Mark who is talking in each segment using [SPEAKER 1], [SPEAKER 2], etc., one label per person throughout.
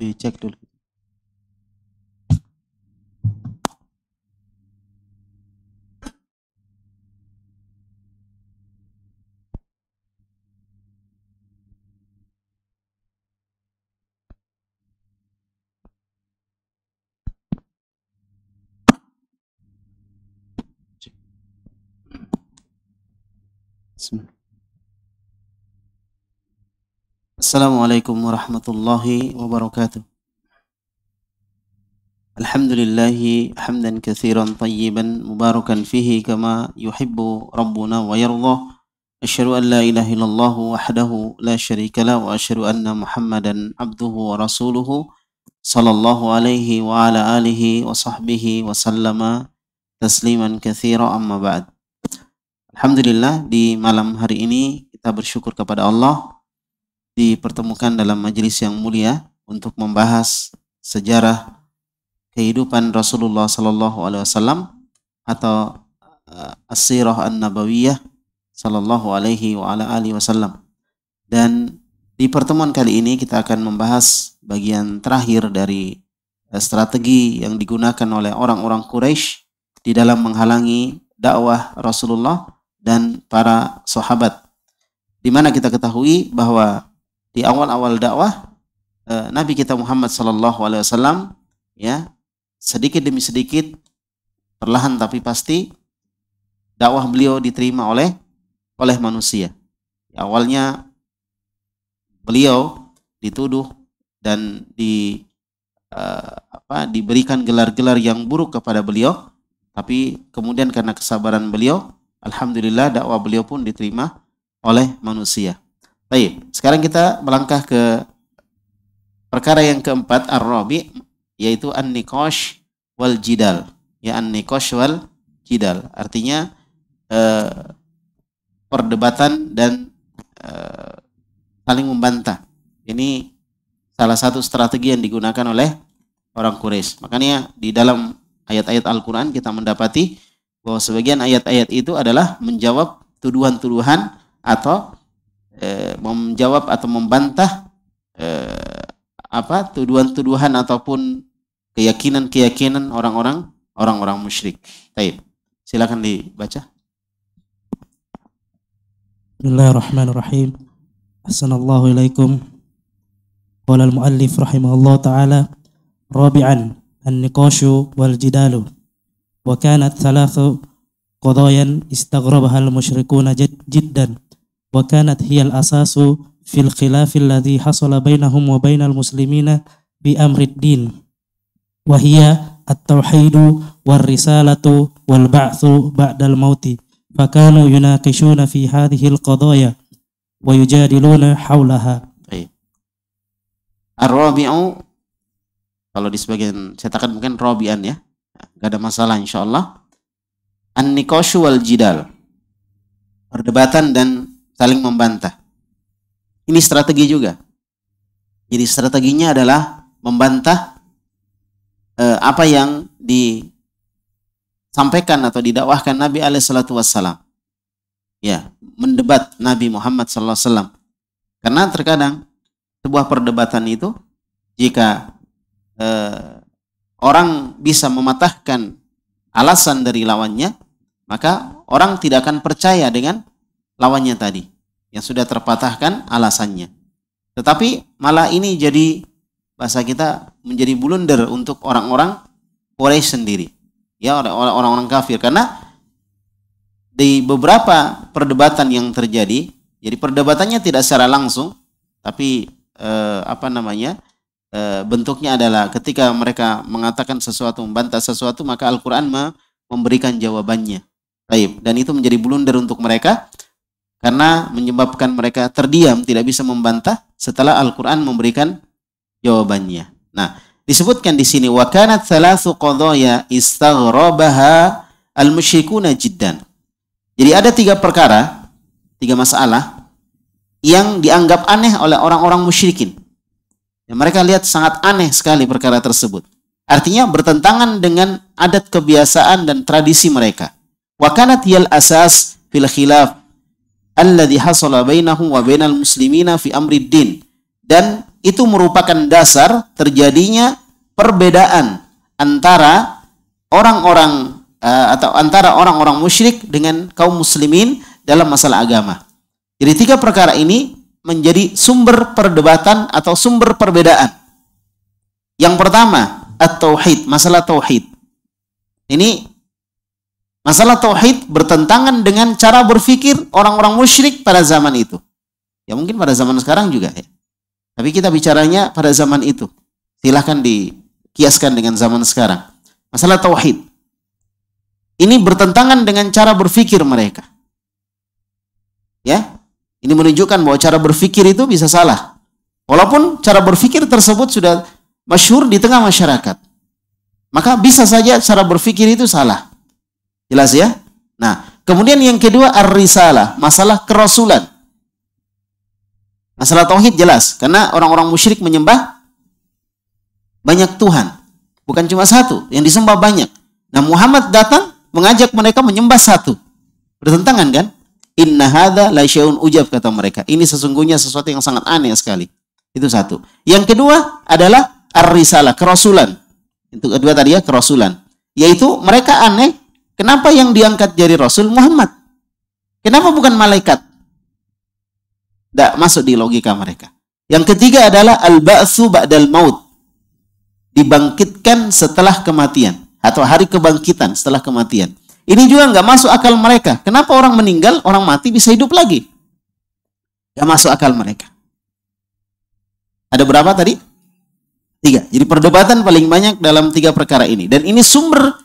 [SPEAKER 1] Dicek dulu. Assalamualaikum warahmatullahi wabarakatuh. Alhamdulillahi hamdan katsiran tayyiban mubarakan fihi kama yuhibbu rabbuna wa yardah. Asyhadu an la ilaha illallah wahdahu la syarika lah wa asyhadu anna Muhammadan abduhu wa rasuluhu sallallahu alaihi wa ala alihi wa sahbihi wa sallama tasliman katsira amma ba'd. Alhamdulillah, di malam hari ini kita bersyukur kepada Allah dipertemukan dalam majelis yang mulia untuk membahas sejarah kehidupan Rasulullah sallallahu alaihi wasallam atau as-sirah an-nabawiyah sallallahu alaihi wa ala alihi wasallam. Dan di pertemuan kali ini kita akan membahas bagian terakhir dari strategi yang digunakan oleh orang-orang Quraisy di dalam menghalangi dakwah Rasulullah dan para sahabat. Di mana kita ketahui bahwa di awal-awal dakwah Nabi kita Muhammad sallallahu alaihi wasallam, ya, sedikit demi sedikit, perlahan tapi pasti dakwah beliau diterima oleh manusia. Awalnya beliau dituduh dan diberikan gelar-gelar yang buruk kepada beliau, tapi kemudian karena kesabaran beliau, alhamdulillah dakwah beliau pun diterima oleh manusia. Baik, sekarang kita melangkah ke perkara yang keempat, ar-rabi', yaitu an-niqash wal jidal. Ya, an-niqash wal jidal artinya perdebatan dan saling membantah. Ini salah satu strategi yang digunakan oleh orang Quraisy. Makanya di dalam ayat-ayat Al-Qur'an kita mendapati bahwa sebagian ayat-ayat itu adalah menjawab tuduhan-tuduhan atau menjawab atau membantah tuduhan-tuduhan ataupun keyakinan orang-orang musyrik. Baik, silakan dibaca.
[SPEAKER 2] Bismillahirrahmanirrahim. Assalamualaikum ilaikum. Qala al-muallif rahimahullah ta'ala, rabi'an an-niqashu wal jidalu. Wa kanat thalathu qadayan istaghrabaha al-musyrikuna jiddan. Wa kanat hiya al-asasu fil khilaf alladhi hasala bainahum wa bainal muslimina bi amri ad-din. Wa hiya at-tauhidu war risalatu wal ba'tsu ba'dal mauti. Fakanu yunaqishuna fi hadhihi al-qadaya wa yujadiluna haulaha.
[SPEAKER 1] Ar-rabi'u, kalau di sebagian cetakan mungkin rabi'an, ya, enggak ada masalah insyaallah. An-niqashu wal jidal, perdebatan dan saling membantah. Ini strategi juga. Jadi strateginya adalah membantah apa yang disampaikan atau didakwahkan Nabi alaihissalatu wassalam. Ya, mendebat Nabi Muhammad sallallahu alaihi wasallam. Karena terkadang sebuah perdebatan itu, jika orang bisa mematahkan alasan dari lawannya, maka orang tidak akan percaya dengan lawannya tadi yang sudah terpatahkan alasannya. Tetapi malah ini jadi, bahasa kita, menjadi blunder untuk orang-orang Quraisy sendiri, ya, orang-orang kafir. Karena di beberapa perdebatan yang terjadi, jadi perdebatannya tidak secara langsung, tapi bentuknya adalah ketika mereka mengatakan sesuatu, membantah sesuatu, maka Al-Quran memberikan jawabannya. Baik, dan itu menjadi blunder untuk mereka karena menyebabkan mereka terdiam, tidak bisa membantah setelah Al-Quran memberikan jawabannya. Nah, disebutkan di sini wa kanat thalathu qadaya istaghrabaha al-musyrikuna jiddan. Jadi ada 3 perkara, 3 masalah yang dianggap aneh oleh orang-orang musyrikin. Ya, mereka lihat sangat aneh sekali perkara tersebut. Artinya bertentangan dengan adat, kebiasaan dan tradisi mereka. Wa kanat hiyal asas fil khilaf alladhi hasala bainahum wa bainal muslimina fi amri din. Dan itu merupakan dasar terjadinya perbedaan antara orang-orang atau antara orang-orang musyrik dengan kaum muslimin dalam masalah agama. Jadi 3 perkara ini menjadi sumber perdebatan atau sumber perbedaan. Yang pertama, at-tauhid, masalah tauhid. Ini masalah tauhid bertentangan dengan cara berpikir orang-orang musyrik pada zaman itu. Ya mungkin pada zaman sekarang juga ya. Tapi kita bicaranya pada zaman itu. Silahkan dikiaskan dengan zaman sekarang. Masalah tauhid. Ini bertentangan dengan cara berpikir mereka. Ya. Ini menunjukkan bahwa cara berpikir itu bisa salah. Walaupun cara berpikir tersebut sudah masyhur di tengah masyarakat. Maka bisa saja cara berpikir itu salah. Jelas ya? Nah, kemudian yang kedua ar-risalah, masalah kerasulan. Masalah tauhid jelas, karena orang-orang musyrik menyembah banyak Tuhan. Bukan cuma satu, yang disembah banyak. Nah, Muhammad datang mengajak mereka menyembah satu. Bertentangan kan? Inna hadza la syai'un ujab, kata mereka. Ini sesungguhnya sesuatu yang sangat aneh sekali. Itu satu. Yang kedua adalah ar-risalah, kerasulan. Itu kedua tadi ya, kerasulan. Yaitu mereka aneh, kenapa yang diangkat jadi Rasul Muhammad? Kenapa bukan malaikat? Tidak masuk di logika mereka. Yang ketiga adalah al-ba'tsu ba'dal maut. Dibangkitkan setelah kematian. Atau hari kebangkitan setelah kematian. Ini juga nggak masuk akal mereka. Kenapa orang meninggal, orang mati bisa hidup lagi? Nggak masuk akal mereka. Ada berapa tadi? 3. Jadi perdebatan paling banyak dalam 3 perkara ini. Dan ini sumber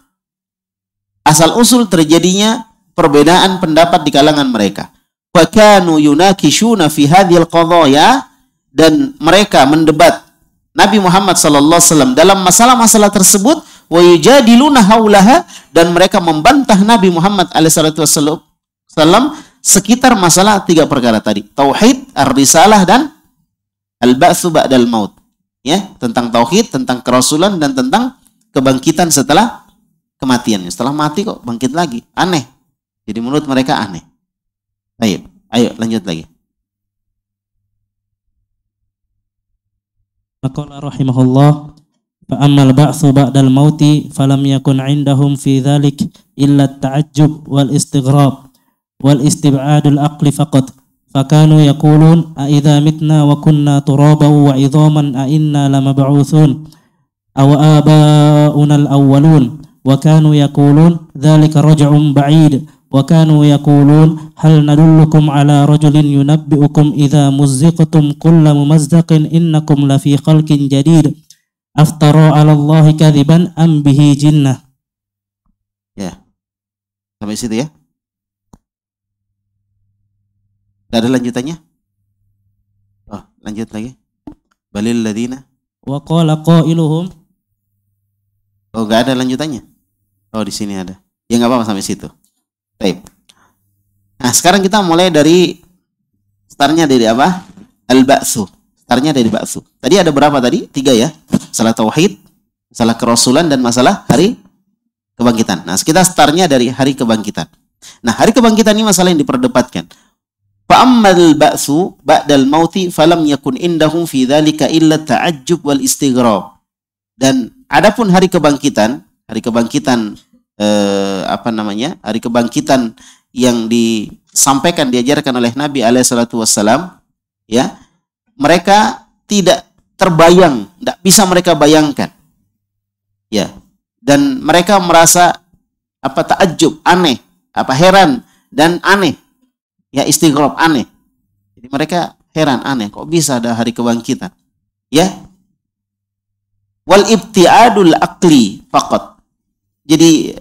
[SPEAKER 1] asal-usul terjadinya perbedaan pendapat di kalangan mereka. Fakanu yunakishuna fi hadhil qadaya, dan mereka mendebat Nabi Muhammad sallallahu alaihi wasallam dalam masalah-masalah tersebut, wa yujadiluna haulaha, dan mereka membantah Nabi Muhammad alaihi wasallam sekitar masalah 3 perkara tadi. Tauhid, ar-risalah, dan al-ba'tsu ba'dal maut. Ya, tentang tauhid, tentang kerasulan, dan tentang kebangkitan setelah kematian. Setelah mati kok bangkit lagi. Aneh. Jadi menurut mereka aneh. Ayo lanjut lagi.
[SPEAKER 2] Maqala rahimahullah, fa ammal ba'tsu ba'dal mauti falam yakun 'indahum fi dzalik illa at-ta'ajjub wal istighrab wal istib'adul aqli faqat. Fakanu yaqulun a idza mitna wa kunna turaban wa idhaman a inna lamab'utsun aw aba'una al-awwalun, wa kanu yaqulun dzalika raj'un ba'id, wa kanu yaqulun hal nadullukum ala rajulin yunabbi'ukum idza muzziqtum kulla mumazzaqin innakum lafi khalqin jadid aftara 'ala Allahi kadhiban am bihi jinnah.
[SPEAKER 1] Ya. Sampai situ ya. Gak ada lanjutannya? Oh, lanjut lagi. Balil ladina.
[SPEAKER 2] Wa qala qailuhum.
[SPEAKER 1] Oh, gak ada lanjutannya. Oh, di sini ada. Ya nggak apa-apa sampai situ. Baik. Nah, sekarang kita mulai dari startnya dari apa? Al-ba'tsu. Startnya dari ba'tsu. Tadi ada berapa tadi? 3 ya. Masalah tauhid, masalah kerasulan, dan masalah hari kebangkitan. Nah, kita startnya dari hari kebangkitan. Nah, hari kebangkitan ini masalah yang diperdebatkan. Fa'ammal ba'tsu ba'dal mauti falam yakun indahum fi dzalika illa ta'ajjub wal istighrab. Dan adapun hari kebangkitan hari kebangkitan yang disampaikan, diajarkan oleh Nabi alaihi salatu wassalam, ya, mereka tidak terbayang, tidak bisa mereka bayangkan, ya, dan mereka merasa ta'ajjub, aneh, heran dan aneh. Ya, istighrab, aneh. Jadi mereka heran, aneh, kok bisa ada hari kebangkitan? Ya. Wal ibtiadul aqli faqat. Jadi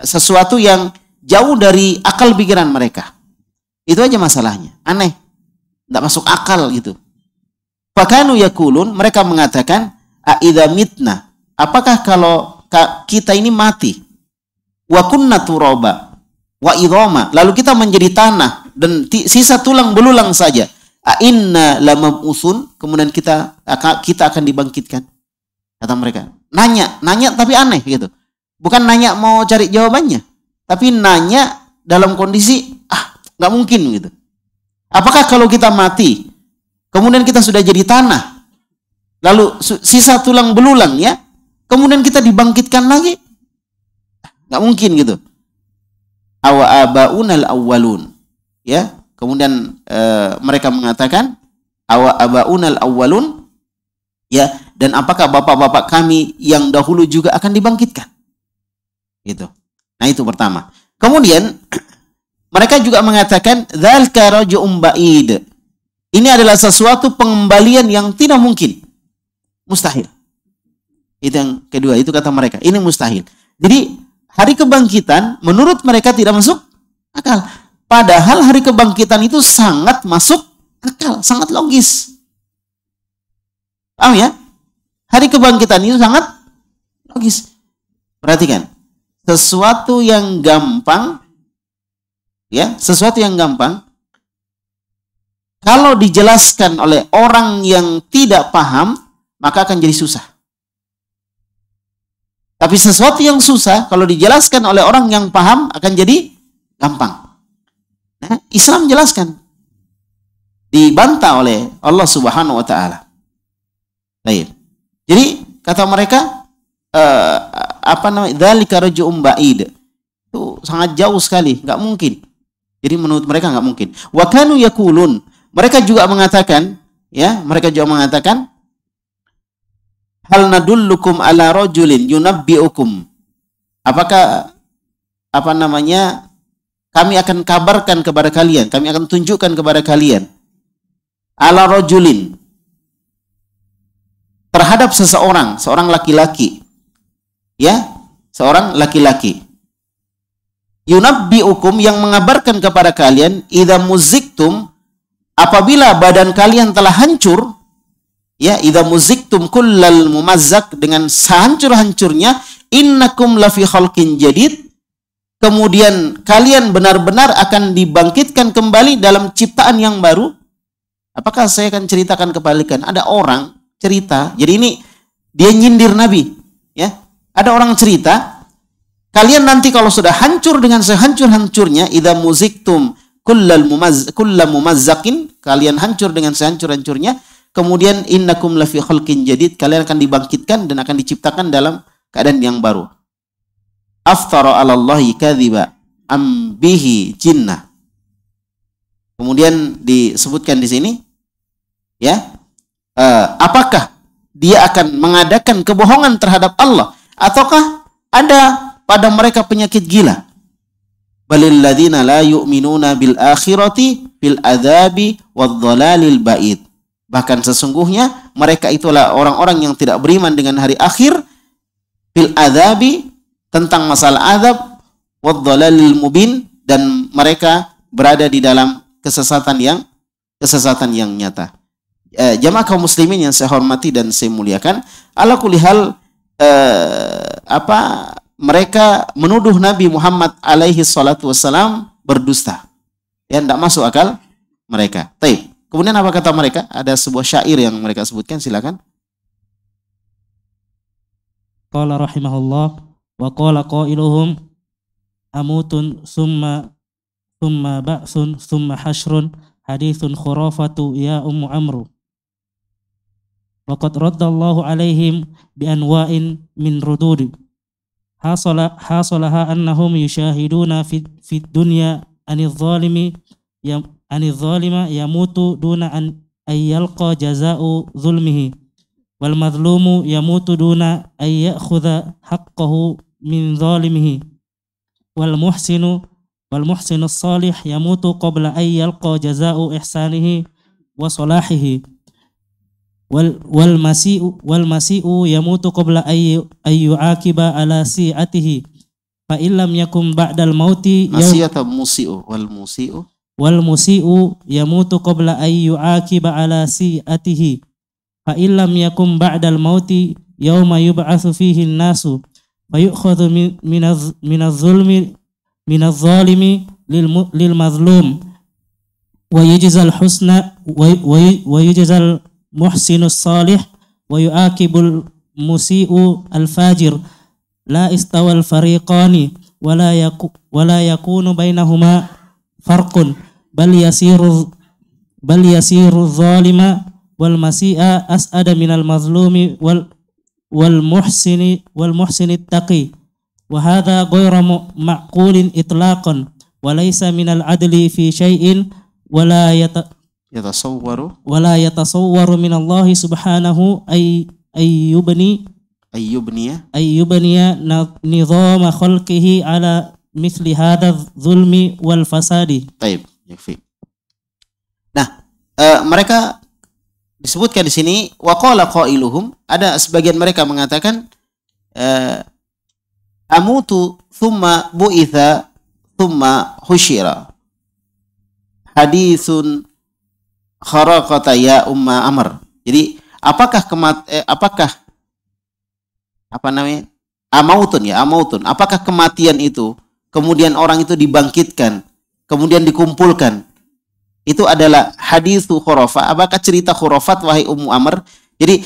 [SPEAKER 1] sesuatu yang jauh dari akal pikiran mereka. Itu aja masalahnya. Aneh. Enggak masuk akal gitu. Fakanu yaqulun, mereka mengatakan, a idza mitna, apakah kalau kita ini mati, wa kunna turaba wa idhama, lalu kita menjadi tanah dan sisa tulang belulang saja, a inna lamab'utsun, kemudian kita akan dibangkitkan, kata mereka. Nanya tapi aneh gitu. Bukan nanya mau cari jawabannya, tapi nanya dalam kondisi nggak mungkin gitu. Apakah kalau kita mati kemudian kita sudah jadi tanah, lalu sisa tulang belulang ya, kemudian kita dibangkitkan lagi, nggak mungkin gitu. Awa abaunal awwalun, ya. Kemudian mereka mengatakan awa abaunal awwalun, ya. Dan apakah bapak-bapak kami yang dahulu juga akan dibangkitkan? Gitu. Nah itu pertama. Kemudian mereka juga mengatakan dzalika raj'un ba'id. Ini adalah sesuatu pengembalian yang tidak mungkin. Mustahil. Itu yang kedua, itu kata mereka. Ini mustahil. Jadi hari kebangkitan menurut mereka tidak masuk akal. Padahal hari kebangkitan itu sangat masuk akal, sangat logis. Paham ya? Hari kebangkitan itu sangat logis. Perhatikan. Sesuatu yang gampang, ya, sesuatu yang gampang, kalau dijelaskan oleh orang yang tidak paham, maka akan jadi susah. Tapi sesuatu yang susah, kalau dijelaskan oleh orang yang paham, akan jadi gampang. Nah, Islam jelaskan. Dibantah oleh Allah Subhanahu wa Ta'ala. Baik. Jadi, kata mereka, dzalika raj'un ba'id. Itu sangat jauh sekali, nggak mungkin. Jadi menurut mereka nggak mungkin. Wa kanu yaqulun, mereka juga mengatakan, ya, mereka juga mengatakan, hal nadullukum ala rajulin yunabbi'ukum. Apakah kami akan kabarkan kepada kalian, kami akan tunjukkan kepada kalian ala rajulin, terhadap seseorang, seorang laki-laki. Ya, seorang laki-laki. Yunabbi'ukum, yang mengabarkan kepada kalian, idza muziktum, apabila badan kalian telah hancur, ya, idza muziktum kullal mumazzak, dengan sehancur-hancurnya, innakum lafi khalqin jadid, kemudian kalian benar-benar akan dibangkitkan kembali dalam ciptaan yang baru. Apakah saya akan ceritakan kebalikan? Ada orang cerita, jadi ini dia nyindir Nabi, ya. Ada orang cerita, kalian nanti kalau sudah hancur dengan sehancur-hancurnya, idza muziktum kullal mumazzakin, kalian hancur dengan sehancur-hancurnya, kemudian innakum lafi khalqin jadid, kalian akan dibangkitkan dan akan diciptakan dalam keadaan yang baru. Aftara 'alallahi kadhiba am bihi jinnah. Kemudian disebutkan di sini, ya, apakah dia akan mengadakan kebohongan terhadap Allah, ataukah ada pada mereka penyakit gila? Balil ladzina la yu'minuna bil akhirati bil adzabi wadh-dhalalil ba'id. Bahkan sesungguhnya mereka itulah orang-orang yang tidak beriman dengan hari akhir, bil adzabi, tentang masalah azab, wadh-dhalalil mubin, dan mereka berada di dalam kesesatan yang nyata. Jamaah kaum muslimin yang saya hormati dan saya muliakan, ala kulli hal, mereka menuduh Nabi Muhammad alaihi salatu wassalam berdusta. Ya, tidak masuk akal mereka. Taib. Kemudian apa kata mereka? Ada sebuah syair yang mereka sebutkan, silakan.
[SPEAKER 2] Qala rahimahullah wa qala qailuhum amutun summa ba'sun summa hashrun hadithun khurafatu ya ummu amru. Waqad raddallahu alaihim bi anwa'in min rudud hasalaha annahum yushahiduna fi dunya anidh zalima yamutu duna an yalqa jazaa'u zulmihi wal madhlumu yamutu duna ay ya'khudha haqqahu min zalimihi wal muhsinu as-salih yamutu qabla ay yalqa jazaa'u ihsanihi wa salahihi wal masi'u yamutu qabla ay yu'aqiba ala si'atihi fa illam yakum ba'dal mauti wal musi'u yamutu qabla ay yu'aqiba ala si'atihi fa illam yakum ba'dal mauti yawma yub'atsu fihi an-nasu fa yu'khadhu min az-zalimi lil mazlum wa yujzal husna wa yujzal muhsinus salih wa yu'aqibul musi'u al-fajir la istawal fariqani wala yakunu bainahuma farqun bal yasiru zalima wal masi'a as'ada minal mazlumi wal muhsini taqi wa hadha ghayra ma'qulin itlaqan wa laysa minal adli fi syai'in wala yatasawwaru min Allah subhanahu ayyubniya nizama khalqihi ala mithli hadha zulmi wal fasadi.
[SPEAKER 1] Baik, yakfi. Nah, mereka disebutkan di sini waqala qailuhum, ada sebagian mereka mengatakan amutu thumma bu'itha thumma husyira haditsun kharaqata ya umma amr. Jadi apakah amautun, apakah kematian itu kemudian orang itu dibangkitkan kemudian dikumpulkan, itu adalah haditsu khurafa, apakah cerita khurafat wahai Ummu Amr? Jadi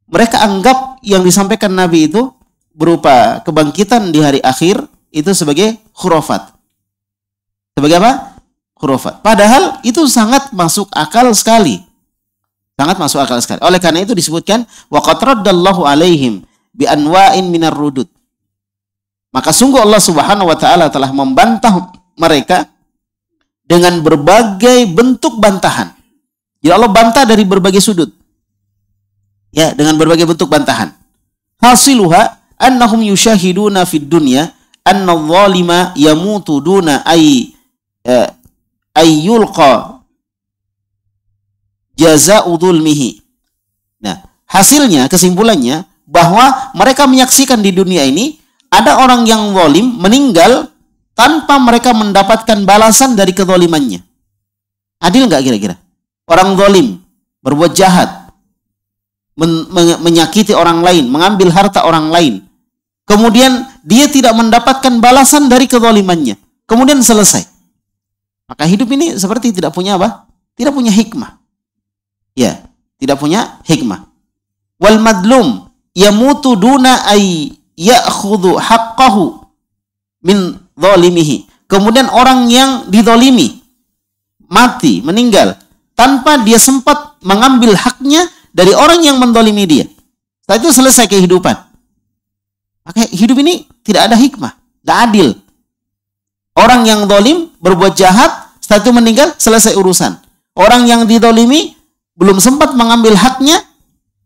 [SPEAKER 1] mereka anggap yang disampaikan Nabi itu berupa kebangkitan di hari akhir itu sebagai khurafat. Sebagai apa? Khurafat. Padahal itu sangat masuk akal sekali. Sangat masuk akal sekali. Oleh karena itu disebutkan wa qad raddallahu alaihim bi anwa'in minar rudud. Maka sungguh Allah Subhanahu wa taala telah membantah mereka dengan berbagai bentuk bantahan. Jadi Allah bantah dari berbagai sudut. Ya, dengan berbagai bentuk bantahan. Hasiluha annahum yushahiduna fid dunya anna adh-dhalima yamutu duna ayyulqa jazaa'u dhulmihi. Nah, hasilnya, kesimpulannya bahwa mereka menyaksikan di dunia ini ada orang yang zalim meninggal tanpa mereka mendapatkan balasan dari kezalimannya. Adil nggak kira-kira? Orang zalim berbuat jahat, menyakiti orang lain, mengambil harta orang lain, kemudian dia tidak mendapatkan balasan dari kezalimannya, kemudian selesai. Maka hidup ini seperti tidak punya apa? Tidak punya hikmah. Ya, tidak punya hikmah. Wal madlum yamutu duna ay ya'khudhu haqqahu min zalimihi. Kemudian orang yang dizalimi mati, meninggal tanpa dia sempat mengambil haknya dari orang yang menzalimi dia. Setelah itu selesai kehidupan. Maka hidup ini tidak ada hikmah, tidak adil. Orang yang zalim berbuat jahat, setelah itu meninggal, selesai urusan. Orang yang dizalimi belum sempat mengambil haknya,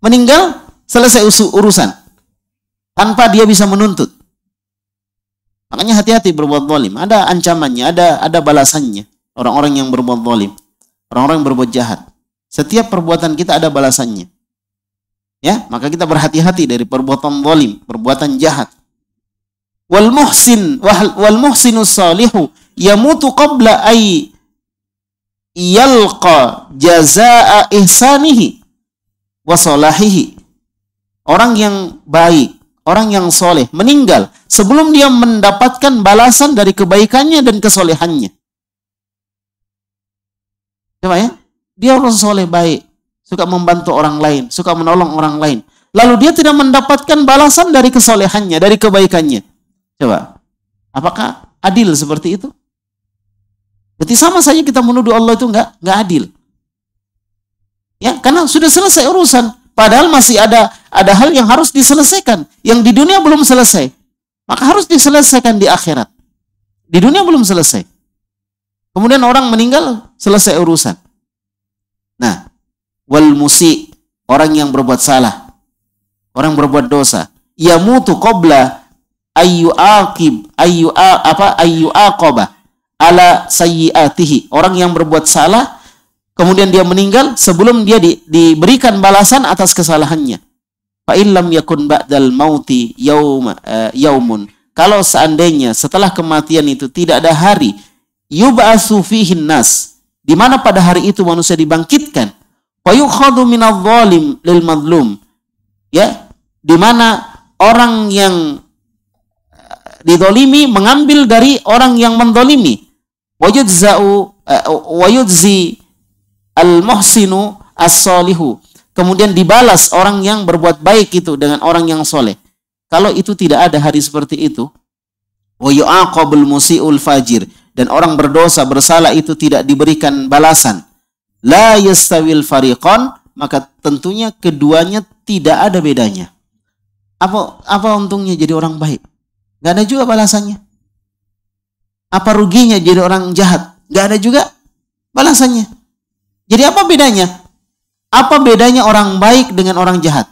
[SPEAKER 1] meninggal, selesai urusan. Tanpa dia bisa menuntut. Makanya hati-hati berbuat zalim. Ada ancamannya, ada balasannya. Orang-orang yang berbuat zalim, orang-orang yang berbuat jahat. Setiap perbuatan kita ada balasannya. Ya, maka kita berhati-hati dari perbuatan zalim, perbuatan jahat. Wal muhsinus salihu yamutu qabla ay yalqa jazaa ihsanihi wa salahihi. Orang yang baik, orang yang soleh meninggal sebelum dia mendapatkan balasan dari kebaikannya dan kesolehannya. Coba ya, dia orang soleh baik, suka membantu orang lain, suka menolong orang lain. Lalu dia tidak mendapatkan balasan dari kesolehannya, dari kebaikannya. Coba, apakah adil seperti itu? Berarti sama saja kita menuduh Allah itu enggak adil. Ya, karena sudah selesai urusan. Padahal masih ada hal yang harus diselesaikan. Yang di dunia belum selesai. Maka harus diselesaikan di akhirat. Di dunia belum selesai. Kemudian orang meninggal, selesai urusan. Nah, wal musi, orang yang berbuat salah, orang berbuat dosa, yamutu qabla ayyuaqaba ala sayyiatihi. Orang yang berbuat salah kemudian dia meninggal sebelum dia diberikan balasan atas kesalahannya. Fa illam yakun ba'dal mauti yaumun. Kalau seandainya setelah kematian itu tidak ada hari yub'atsu fihin nas, di mana pada hari itu manusia dibangkitkan, wa yukhadhu minadh dhalim lil madlum. Ya, di mana orang yang didolimi mengambil dari orang yang mendolimi. Wa yujzi al-muhsinu as-solihu. Kemudian dibalas orang yang berbuat baik itu dengan orang yang soleh. Kalau itu tidak ada hari seperti itu, wa yu'aqabul musi'ul fajir, dan orang berdosa bersalah itu tidak diberikan balasan. La yastawil fariqan, maka tentunya keduanya tidak ada bedanya. Apa untungnya jadi orang baik? Gak ada juga balasannya. Apa ruginya jadi orang jahat? Gak ada juga balasannya. Jadi apa bedanya? Apa bedanya orang baik dengan orang jahat?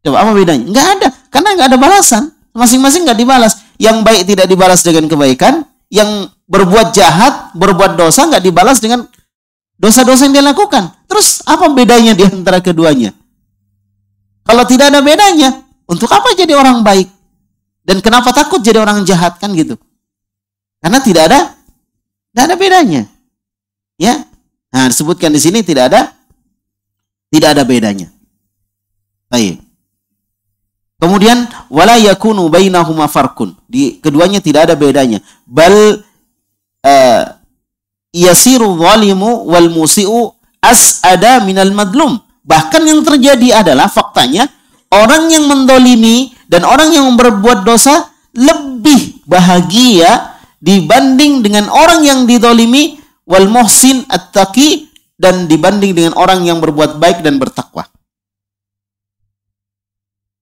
[SPEAKER 1] Coba apa bedanya? Gak ada, karena gak ada balasan. Masing-masing gak dibalas. Yang baik tidak dibalas dengan kebaikan, yang berbuat jahat, berbuat dosa gak dibalas dengan dosa-dosa yang dia lakukan. Terus apa bedanya di antara keduanya? Kalau tidak ada bedanya, untuk apa jadi orang baik? Dan kenapa takut jadi orang jahat, kan gitu? Karena tidak ada bedanya. Ya. Nah, disebutkan di sini tidak ada bedanya. Baik. Kemudian wala yakunu bainahuma farqun. Di keduanya tidak ada bedanya. Bal yasiru zalimu wal musiu as'ada minal madlum. Bahkan yang terjadi adalah faktanya orang yang mendolimi dan orang yang berbuat dosa lebih bahagia dibanding dengan orang yang didolimi, wal muhsin at-taqi, dan dibanding dengan orang yang berbuat baik dan bertakwa.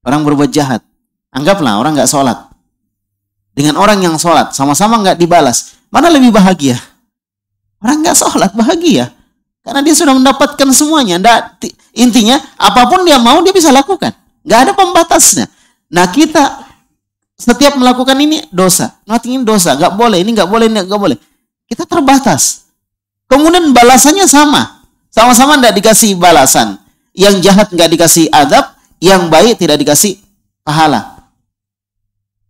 [SPEAKER 1] Orang berbuat jahat, anggaplah orang nggak sholat dengan orang yang sholat, sama-sama nggak dibalas, mana lebih bahagia? Orang nggak sholat bahagia karena dia sudah mendapatkan semuanya. Intinya apapun dia mau dia bisa lakukan, nggak ada pembatasnya. Nah, kita setiap melakukan ini dosa, ini dosa, nggak boleh, ini nggak boleh, ini nggak boleh. Kita terbatas. Kemudian balasannya sama-sama nggak dikasih balasan. Yang jahat nggak dikasih adab, yang baik tidak dikasih pahala.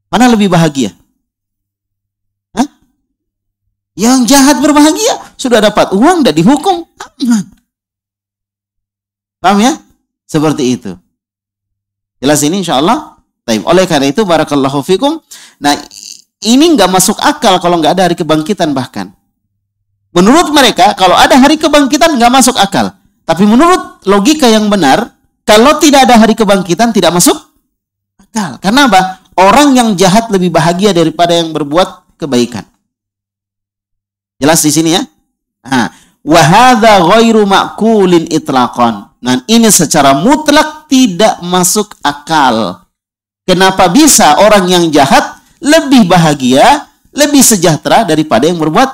[SPEAKER 1] Mana lebih bahagia? Hah? Yang jahat berbahagia, sudah dapat uang, tidak dihukum, aman. Paham ya? Seperti itu. Jelas ini insya Allah. Oleh karena itu barakallahu fikum. Nah, ini nggak masuk akal kalau nggak ada hari kebangkitan bahkan. Menurut mereka kalau ada hari kebangkitan nggak masuk akal. Tapi menurut logika yang benar, kalau tidak ada hari kebangkitan tidak masuk akal. Karena apa? Orang yang jahat lebih bahagia daripada yang berbuat kebaikan. Jelas di sini ya? Nah, wa hadza ghairu ma'qulin itlaqan. Nah, ini secara mutlak tidak masuk akal. Kenapa bisa orang yang jahat lebih bahagia, lebih sejahtera daripada yang berbuat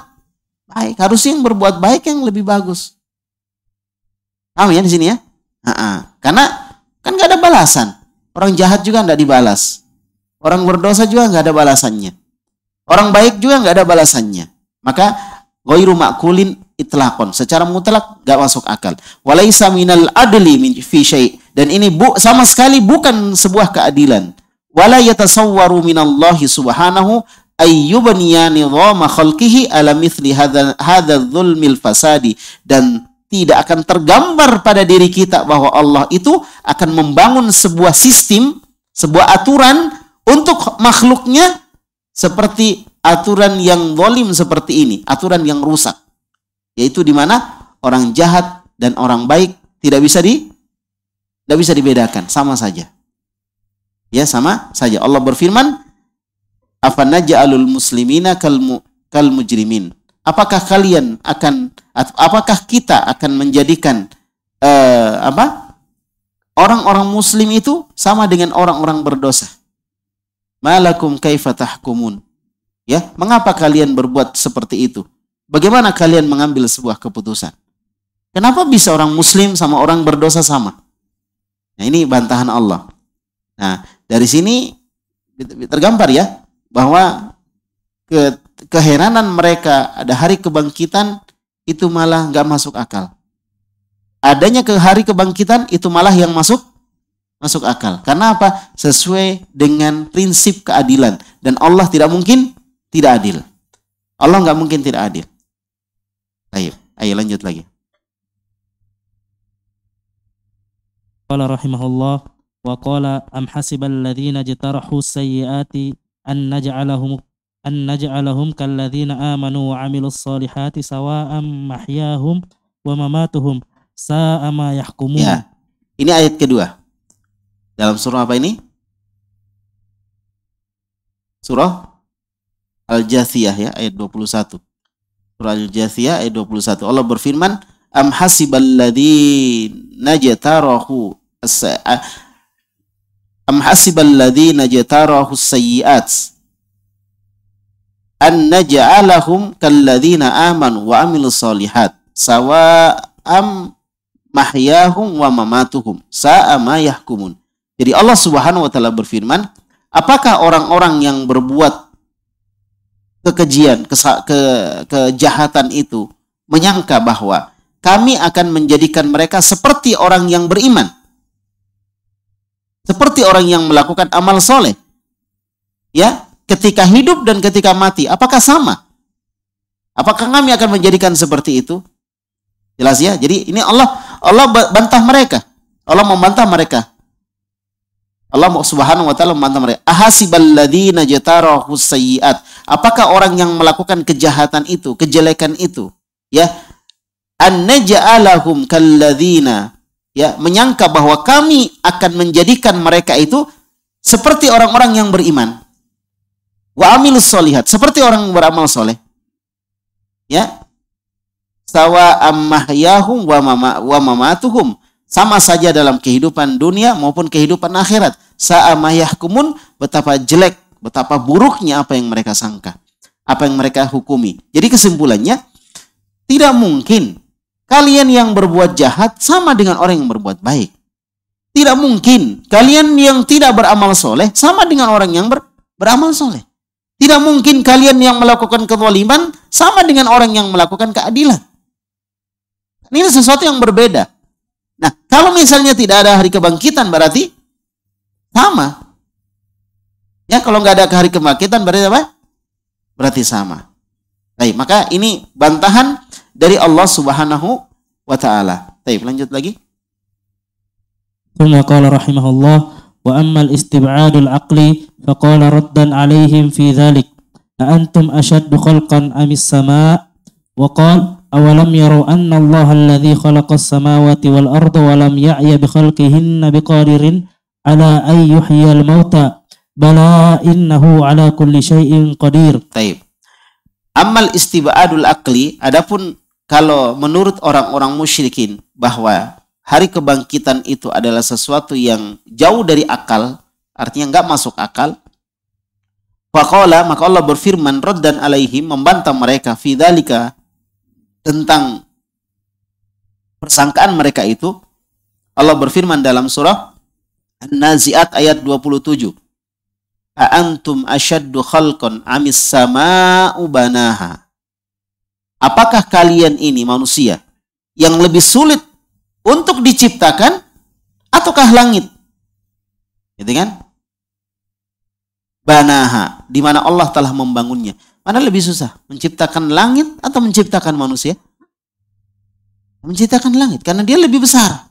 [SPEAKER 1] baik? Harusnya yang berbuat baik yang lebih bagus. Paham ya di sini ya? Karena kan nggak ada balasan. Orang jahat juga nggak dibalas. Orang berdosa juga nggak ada balasannya. Orang baik juga nggak ada balasannya. Maka ghairu ma'qulin itlaqan, secara mutlak nggak masuk akal. Walaisa minal adli min fi syai', dan ini sama sekali bukan sebuah keadilan. Wala yatasawwaru minallahi subhanahu ayyubniya nizama khalqihi ala mithli hadza dzulmil fasadi, dan tidak akan tergambar pada diri kita bahwa Allah itu akan membangun sebuah sistem, sebuah aturan untuk makhluknya seperti aturan yang zalim seperti ini, aturan yang rusak. Yaitu di mana orang jahat dan orang baik tidak bisa dibedakan, sama saja. Ya, sama saja. Allah berfirman, "Afanaj'alul muslimina kal mujrimin?" Apakah kita akan menjadikan orang-orang muslim itu sama dengan orang-orang berdosa? Malakum kaifa tahkumun? Ya, mengapa kalian berbuat seperti itu? Bagaimana kalian mengambil sebuah keputusan? Kenapa bisa orang muslim sama orang berdosa sama? Nah, ini bantahan Allah. Nah, dari sini tergambar ya bahwa keheranan mereka ada hari kebangkitan itu malah nggak masuk akal. Adanya hari kebangkitan itu malah yang masuk akal. Karena apa? Sesuai dengan prinsip keadilan, dan Allah tidak mungkin tidak adil. Allah nggak mungkin tidak adil. Ayo lanjut lagi.
[SPEAKER 2] Qala rahimahullah wa qala am hasibal ladzina jtarahu sayyiati an naj'alahum kal ladzina amanu wa 'amilus solihati sawa'an mahyahum wa mamatuhum sa'a ma yahkumun.
[SPEAKER 1] Ya. Ini ayat kedua. Dalam surah apa ini? Surah Al-Jathiyah ya, ayat 21. Surah Al-Jathiyah ayat 21. Allah berfirman, am hasiballadzina jatarahu sayyi'at an naj'alahum kalladzina amanu wa amilus solihat sawa'am mahyahum wa mamatuhum sa'a ma yahkumun. Jadi Allah Subhanahu wa taala berfirman, apakah orang-orang yang berbuat kekejian, kejahatan itu menyangka bahwa kami akan menjadikan mereka seperti orang yang beriman, seperti orang yang melakukan amal soleh, ya, ketika hidup dan ketika mati, apakah sama? Apakah kami akan menjadikan seperti itu? Jelas ya. Jadi ini Allah bantah mereka. Allah membantah mereka. Allah Subhanahu wa taala membantah mereka. Ahasiballadzina jatarahu sayyi'at. Apakah orang yang melakukan kejahatan itu, kejelekan itu, ya, an naj'alahum kalladzina, ya, menyangka bahwa kami akan menjadikan mereka itu seperti orang-orang yang beriman. Wa amilus solihat, seperti orang yang beramal soleh. Ya. Sawa ammahyahum wa mamatuhum, sama saja dalam kehidupan dunia maupun kehidupan akhirat. Sa'a yahkumun, betapa jelek, betapa buruknya apa yang mereka sangka, apa yang mereka hukumi. Jadi kesimpulannya, tidak mungkin kalian yang berbuat jahat sama dengan orang yang berbuat baik. Tidak mungkin kalian yang tidak beramal soleh sama dengan orang yang beramal soleh. Tidak mungkin kalian yang melakukan kezaliman sama dengan orang yang melakukan keadilan. Ini sesuatu yang berbeda. Nah, kalau misalnya tidak ada hari kebangkitan berarti sama. Ya, kalau nggak ada hari kebangkitan berarti apa? Berarti sama. Baik, maka ini bantahan dari Allah Subhanahu wa taala. Baik, lanjut lagi.
[SPEAKER 2] Thumma qala rahimahullah wa ammal istib'adul aqli faqala raddan alaihim fi dhalik a antum ashaddu khalqan amis sama' wa qala awalam yarau anna Allah alladhi khalaqas samawati wal arda wa lam ya'ya bi khalqihinna biqadirin ala ay yuhyiyal mauta bala innahu ala kulli syai'in qadir.
[SPEAKER 1] Taib. Amal istibadul aqli, adapun kalau menurut orang-orang musyrikin bahwa hari kebangkitan itu adalah sesuatu yang jauh dari akal, artinya enggak masuk akal. Faqala, maka Allah berfirman raddan alaihim, membantah mereka fi dzalika, tentang persangkaan mereka itu. Allah berfirman dalam surah An-Nazi'at ayat 27. A'antum asyaddu khalqan amis sama'u banaha. Apakah kalian ini manusia yang lebih sulit untuk diciptakan ataukah langit? Gitu kan? Banaha, di mana Allah telah membangunnya. Mana lebih susah? Menciptakan langit atau menciptakan manusia? Menciptakan langit, karena dia lebih besar.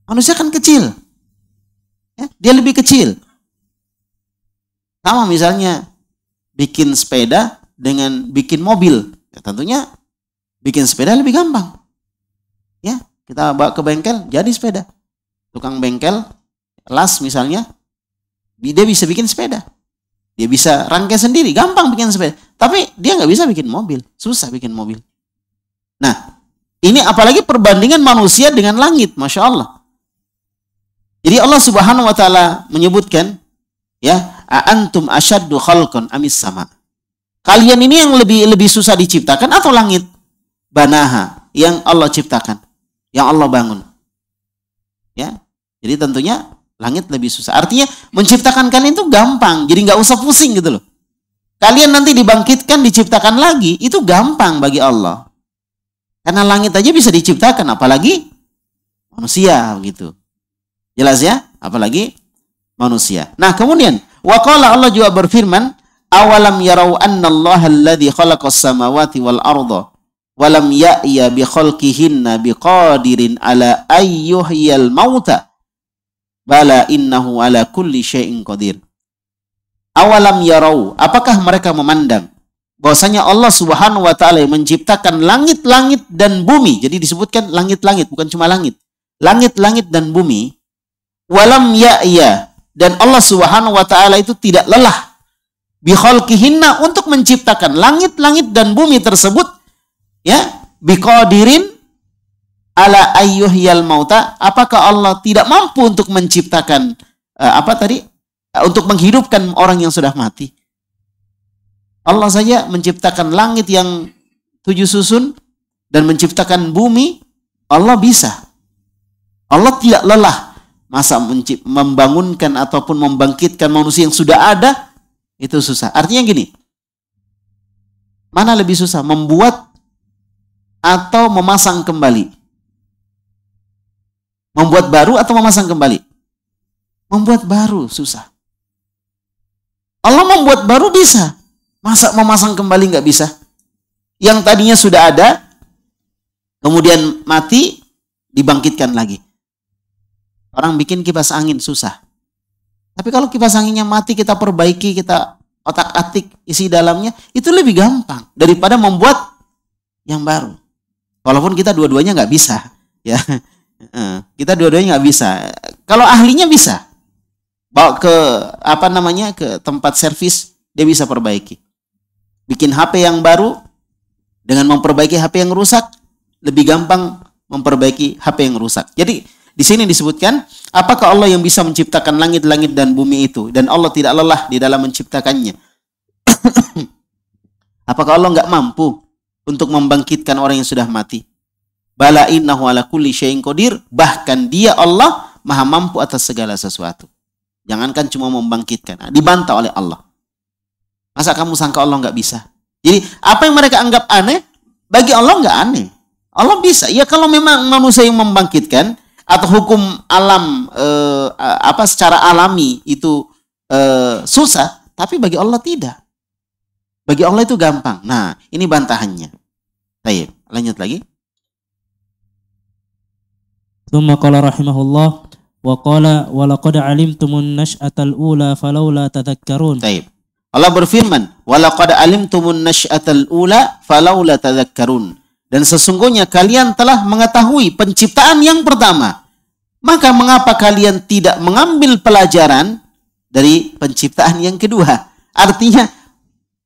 [SPEAKER 1] Manusia kan kecil. Ya, dia lebih kecil. Sama misalnya bikin sepeda dengan bikin mobil. Ya, tentunya bikin sepeda lebih gampang. Ya, kita bawa ke bengkel, jadi sepeda. Tukang bengkel, las misalnya, dia bisa bikin sepeda. Dia bisa rangkai sendiri, gampang bikin sepeda. Tapi dia nggak bisa bikin mobil, susah bikin mobil. Nah, ini apalagi perbandingan manusia dengan langit, Masya Allah. Jadi Allah Subhanahu wa taala menyebutkan, ya, antum asyaddu khalqan amis sama. Kalian ini yang lebih susah diciptakan atau langit? Banaha, yang Allah ciptakan, yang Allah bangun. Ya. Jadi tentunya langit lebih susah. Artinya menciptakan kalian itu gampang, jadi nggak usah pusing gitu loh. Kalian nanti dibangkitkan, diciptakan lagi, itu gampang bagi Allah. Karena langit aja bisa diciptakan, apalagi manusia gitu. Jelas ya? Apalagi manusia. Nah, kemudian waqala, Allah juga berfirman, awalam yarau annallaha alladzi khalaqas samawati wal arda wa lam ya'ya bi khalqihinna biqadirin ala ayyuhyal mauta bala innahu ala kulli syai'in qadir. Awalam yarau, apakah mereka memandang bahwasanya Allah Subhanahu wa taala yang menciptakan langit-langit dan bumi. Jadi disebutkan langit-langit, bukan cuma langit. Langit-langit dan bumi. Walam ya'ya, dan Allah Subhanahu wa taala itu tidak lelah bi khalqihinna, untuk menciptakan langit-langit dan bumi tersebut, ya, biqadirin, ala ayyuhyal mauta, apakah Allah tidak mampu untuk menciptakan untuk menghidupkan orang yang sudah mati? Allah saja menciptakan langit yang 7 susun dan menciptakan bumi, Allah bisa. Allah tidak lelah. Masa membangunkan ataupun membangkitkan manusia yang sudah ada, itu susah. Artinya gini, mana lebih susah, membuat atau memasang kembali? Membuat baru atau memasang kembali? Membuat baru susah. Allah membuat baru bisa. Masa memasang kembali nggak bisa? Yang tadinya sudah ada, kemudian mati, dibangkitkan lagi. Orang bikin kipas angin susah. Tapi kalau kipas anginnya mati, kita perbaiki, kita otak-atik isi dalamnya, itu lebih gampang daripada membuat yang baru. Walaupun kita dua-duanya nggak bisa, ya. Kita dua-duanya nggak bisa. Kalau ahlinya bisa, bawa ke ke tempat servis, dia bisa perbaiki. Bikin HP yang baru dengan memperbaiki HP yang rusak, lebih gampang memperbaiki HP yang rusak. Jadi di sini disebutkan, apakah Allah yang bisa menciptakan langit-langit dan bumi itu, dan Allah tidak lelah di dalam menciptakannya? Apakah Allah nggak mampu untuk membangkitkan orang yang sudah mati? Bala innahu ala kulli syai'in qadir, bahkan dia Allah maha mampu atas segala sesuatu. Jangankan cuma membangkitkan, dibantah oleh Allah. Masa kamu sangka Allah nggak bisa? Jadi apa yang mereka anggap aneh, bagi Allah nggak aneh. Allah bisa. Ya kalau memang manusia yang membangkitkan, atau hukum alam secara alami itu susah, tapi bagi Allah tidak. Bagi Allah itu gampang. Nah, ini bantahannya. Baik, lanjut lagi.
[SPEAKER 2] Tsumma qala rahimahullah wa qala wa laqad alimtumun nash'atal ula falawla tadhakkarun.
[SPEAKER 1] Baik. Allah berfirman, wa laqad alimtumun nash'atal ula falawla tadhakkarun. Dan sesungguhnya kalian telah mengetahui penciptaan yang pertama. Maka mengapa kalian tidak mengambil pelajaran dari penciptaan yang kedua? Artinya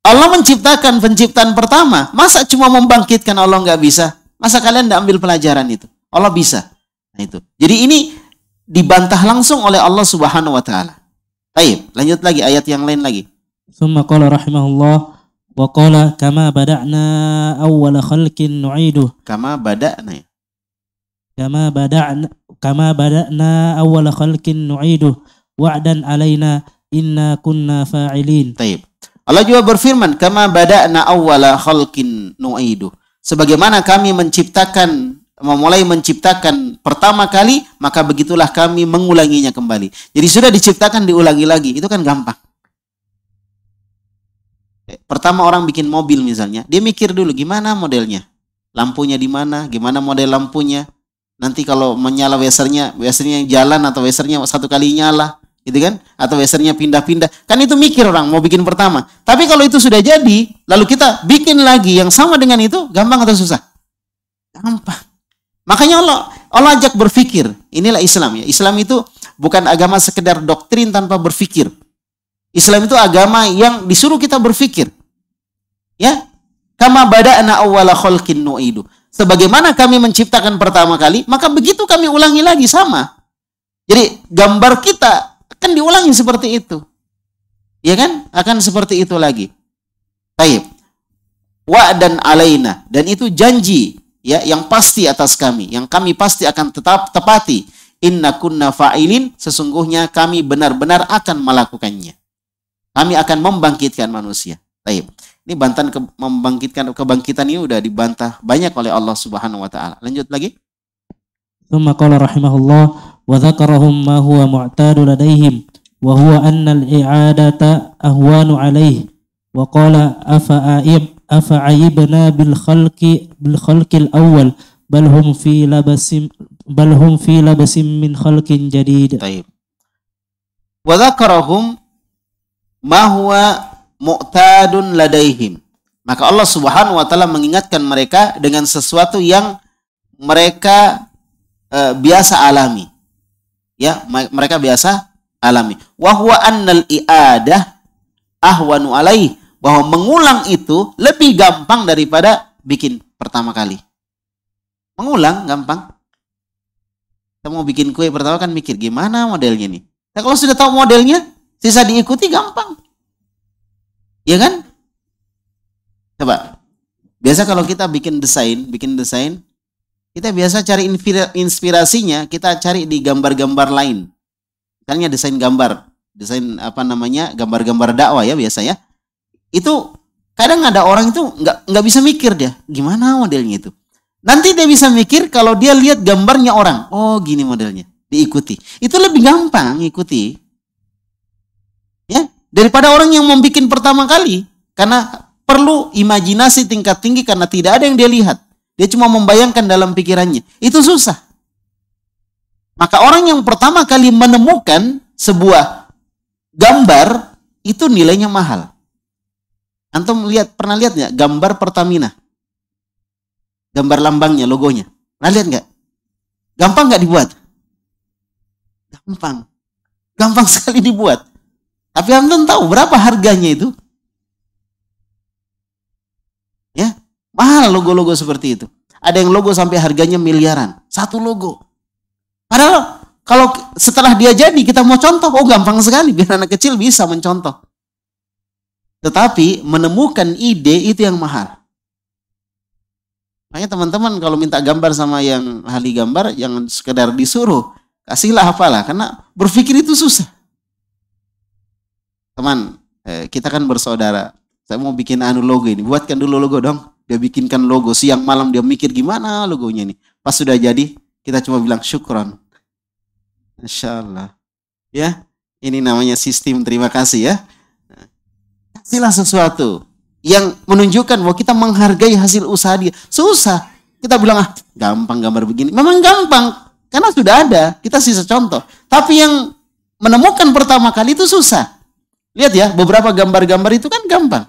[SPEAKER 1] Allah menciptakan penciptaan pertama. Masa cuma membangkitkan Allah nggak bisa? Masa kalian tidak ambil pelajaran itu? Allah bisa. Nah itu. Jadi ini dibantah langsung oleh Allah Subhanahu wa taala. Baik, lanjut lagi ayat yang lain lagi.
[SPEAKER 2] Tsumma qala rahimahullah wa qala kama bada'na awwala khalqin nu'iduh.
[SPEAKER 1] Kama bada'na.
[SPEAKER 2] Kama bada'na awwala khalqin nu'iduh wa'dan alaina inna kunna fa'ilin.
[SPEAKER 1] Baik. Allah juga berfirman, kama bada'na awwala khalqin nu'iduh. Sebagaimana kami memulai menciptakan pertama kali, maka begitulah kami mengulanginya kembali. Jadi sudah diciptakan diulangi lagi, itu kan gampang. Pertama orang bikin mobil misalnya, dia mikir dulu gimana modelnya, lampunya di mana, gimana model lampunya. Nanti kalau menyala wesernya jalan atau wesernya satu kali nyala, gitu kan? Atau wesernya pindah-pindah, kan itu mikir orang mau bikin pertama. Tapi kalau itu sudah jadi, lalu kita bikin lagi yang sama dengan itu, gampang atau susah? Gampang. Makanya Allah ajak berpikir. Inilah Islam ya. Islam itu bukan agama sekedar doktrin tanpa berpikir. Islam itu agama yang disuruh kita berpikir. Ya. Kama bada'na awwala khalqin nu'idu. Sebagaimana kami menciptakan pertama kali, maka begitu kami ulangi lagi sama. Jadi gambar kita akan diulangi seperti itu. Ya kan? Akan seperti itu lagi. Baik. Wa'dan alaina, dan itu janji ya yang pasti atas kami, yang kami pasti akan tetap tepati. Inna kunna fa'ilin, sesungguhnya kami benar-benar akan melakukannya. Kami akan membangkitkan manusia. Baik. Ini bantahan kebangkitan ini udah dibantah banyak oleh Allah Subhanahu wa taala. Lanjut lagi.
[SPEAKER 2] Tsumma qala rahimahullah wa dzakarahum ma huwa mu'tadu ladaihim wa huwa anna al-i'adata ahwanu alaihi wa qala afa ayibna bil khalqil awwal bal hum fi labasim min khalqin jadid.
[SPEAKER 1] Baik. Wa dzakarahum ma huwa mu'tadun ladaihim. Maka Allah Subhanahu wa taala mengingatkan mereka dengan sesuatu yang mereka biasa alami. Ya, mereka biasa alami. Wa huwa annal i'adah ahwanu alaih, bahwa mengulang itu lebih gampang daripada bikin pertama kali. Mengulang gampang. Kita mau bikin kue pertama kan mikir gimana modelnya nih. Nah, kalau sudah tahu modelnya, sisa diikuti gampang. Iya kan? Coba. Biasa kalau kita bikin desain, kita biasa cari inspirasinya, kita cari di gambar-gambar lain. Misalnya desain gambar, gambar-gambar dakwah ya biasa ya. Itu kadang ada orang itu nggak bisa mikir dia, gimana modelnya itu. Nanti dia bisa mikir kalau dia lihat gambarnya orang, oh gini modelnya, diikuti. Itu lebih gampang ikuti. Ya, daripada orang yang membuat pertama kali, karena perlu imajinasi tingkat tinggi karena tidak ada yang dia lihat. Dia cuma membayangkan dalam pikirannya. Itu susah. Maka orang yang pertama kali menemukan sebuah gambar, itu nilainya mahal. Antum pernah lihat nggak gambar Pertamina? Gambar lambangnya, logonya. Pernah lihat nggak? Gampang nggak dibuat? Gampang. Gampang sekali dibuat. Tapi antum tahu berapa harganya itu? Ya, mahal logo-logo seperti itu. Ada yang logo sampai harganya miliaran. Satu logo. Padahal kalau setelah dia jadi kita mau contoh, oh gampang sekali. Biar anak kecil bisa mencontoh. Tetapi menemukan ide itu yang mahal. Makanya teman-teman kalau minta gambar sama yang ahli gambar, jangan sekedar disuruh. Kasihlah apalah, karena berpikir itu susah. Teman, kita kan bersaudara. Saya mau bikin logo ini. Buatkan dulu logo dong. Dia bikinkan logo. Siang malam dia mikir gimana logonya ini. Pas sudah jadi, kita cuma bilang syukron. Masya Allah. Ya, ini namanya sistem terima kasih ya. Kasihlah sesuatu yang menunjukkan bahwa kita menghargai hasil usaha dia. Susah. Kita bilang, gampang gambar begini. Memang gampang. Karena sudah ada. Kita sisa contoh. Tapi yang menemukan pertama kali itu susah. Lihat ya, beberapa gambar-gambar itu kan gampang.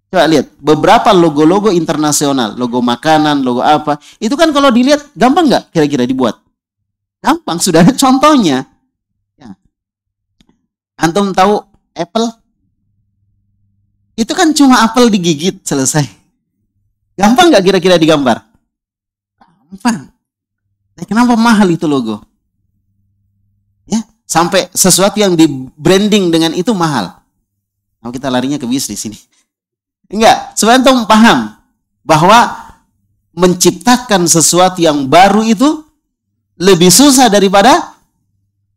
[SPEAKER 1] Coba lihat, beberapa logo-logo internasional. Logo makanan, logo apa. Itu kan kalau dilihat, gampang nggak kira-kira dibuat? Gampang, sudah ada contohnya. Ya. Antum tahu Apple? Itu kan cuma apel digigit, selesai. Gampang nggak kira-kira digambar? Gampang. Nah, kenapa mahal itu logo? Ya, sampai sesuatu yang di branding dengan itu mahal. Nah, kita larinya ke bisnis ini. Enggak, sebenarnya antum paham bahwa menciptakan sesuatu yang baru itu lebih susah daripada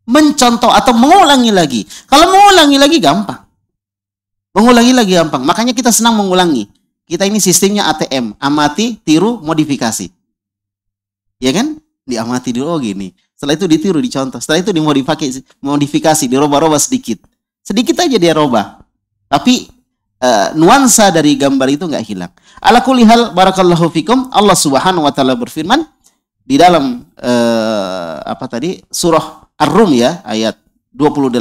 [SPEAKER 1] mencontoh atau mengulangi lagi. Kalau mengulangi lagi gampang. Mengulangi lagi gampang. Makanya kita senang mengulangi. Kita ini sistemnya ATM. Amati, tiru, modifikasi. Ya kan? Diamati dulu, oh gini. Setelah itu ditiru, dicontoh. Setelah itu dimodifikasi, dirubah-rubah sedikit. Sedikit aja dia rubah. Tapi nuansa dari gambar itu nggak hilang. Ala kulli hal, barakallahu fikum. Allah Subhanahu wa taala berfirman di dalam surah Ar-Rum ya, ayat 28,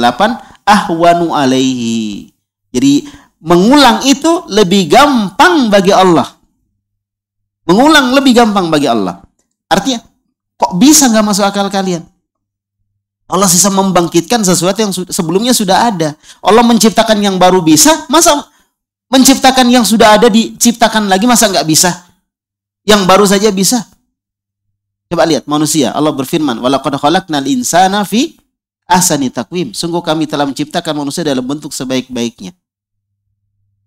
[SPEAKER 1] ahwanu alaihi. Jadi mengulang itu lebih gampang bagi Allah. Mengulang lebih gampang bagi Allah. Artinya, kok bisa nggak masuk akal kalian? Allah bisa membangkitkan sesuatu yang sebelumnya sudah ada. Allah menciptakan yang baru bisa, masa menciptakan yang sudah ada diciptakan lagi, masa nggak bisa? Yang baru saja bisa. Coba lihat manusia. Allah berfirman, walaqad khalaqnal insana fi ahsani taqwim. Sungguh kami telah menciptakan manusia dalam bentuk sebaik-baiknya.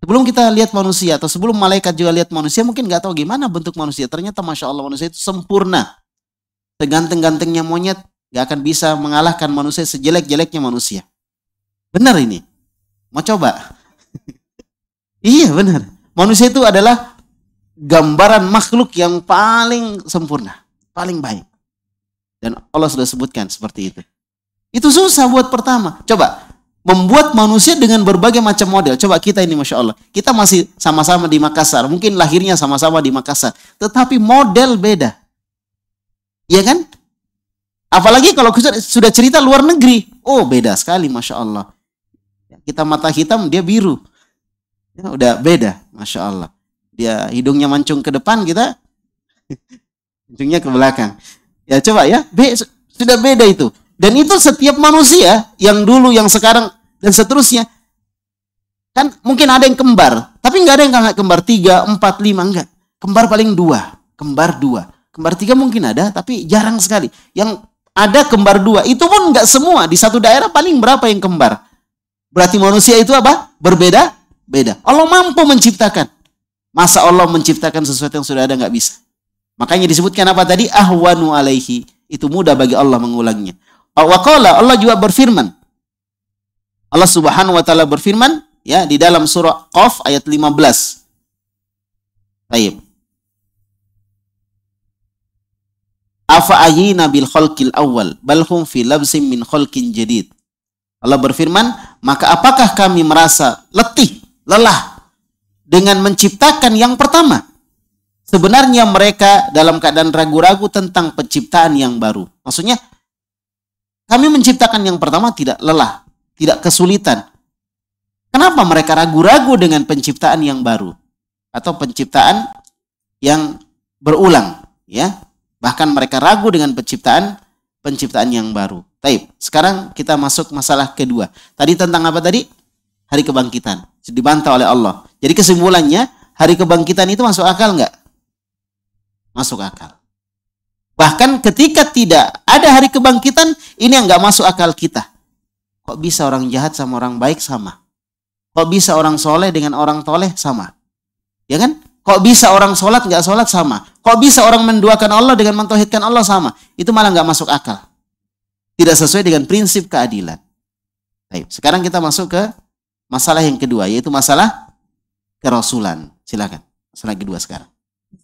[SPEAKER 1] Sebelum kita lihat manusia atau sebelum malaikat juga lihat manusia, mungkin nggak tahu gimana bentuk manusia. Ternyata Masya Allah manusia itu sempurna. Seganteng-gantengnya monyet nggak akan bisa mengalahkan manusia sejelek-jeleknya manusia. Benar ini? Mau coba? Iya benar. Manusia itu adalah gambaran makhluk yang paling sempurna. Paling baik. Dan Allah sudah sebutkan seperti itu. Itu susah buat pertama. Coba. Membuat manusia dengan berbagai macam model. Coba kita ini Masya Allah. Kita masih sama-sama di Makassar. Mungkin lahirnya sama-sama di Makassar. Tetapi model beda. Iya kan? Apalagi kalau sudah cerita luar negeri. Oh beda sekali Masya Allah. Kita mata hitam, dia biru. Ya, udah beda Masya Allah. Dia hidungnya mancung ke depan, kita mancungnya ke belakang. Ya coba ya. Sudah beda itu. Dan itu setiap manusia, yang dulu, yang sekarang, dan seterusnya. Kan mungkin ada yang kembar. Tapi nggak ada yang kembar 3, 4, 5. Enggak. Kembar paling 2. Kembar 2. Kembar 3 mungkin ada, tapi jarang sekali. Yang ada kembar dua. Itu pun nggak semua. Di satu daerah paling berapa yang kembar? Berarti manusia itu apa? Berbeda-beda. Allah mampu menciptakan. Masa Allah menciptakan sesuatu yang sudah ada? Nggak bisa. Makanya disebutkan apa tadi? Ahwanu alaihi. Itu mudah bagi Allah mengulangnya. Wa qala, Allah juga berfirman. Allah Subhanahu wa taala berfirman ya di dalam surah Qaf ayat 15. Baik. Afa ayina bil khalqil awal bal hum fi labsin min khalqin jadid. Allah berfirman, maka apakah kami merasa letih, lelah dengan menciptakan yang pertama? Sebenarnya mereka dalam keadaan ragu-ragu tentang penciptaan yang baru. Maksudnya, kami menciptakan yang pertama tidak lelah, tidak kesulitan. Kenapa mereka ragu-ragu dengan penciptaan yang baru? Atau penciptaan yang berulang, ya? Bahkan mereka ragu dengan penciptaan yang baru. Baik, sekarang kita masuk masalah kedua. Tadi tentang apa tadi? Hari kebangkitan. Dibantah oleh Allah. Jadi kesimpulannya, hari kebangkitan itu masuk akal nggak? Masuk akal. Bahkan ketika tidak ada hari kebangkitan, ini yang nggak masuk akal kita. Kok bisa orang jahat sama orang baik sama? Kok bisa orang soleh dengan orang toleh sama? Ya kan? Kok bisa orang sholat nggak sholat sama? Kok bisa orang menduakan Allah dengan mentauhidkan Allah sama? Itu malah nggak masuk akal. Tidak sesuai dengan prinsip keadilan. Baik, sekarang kita masuk ke masalah yang kedua, yaitu masalah kerasulan. Silakan. Masalah kedua sekarang.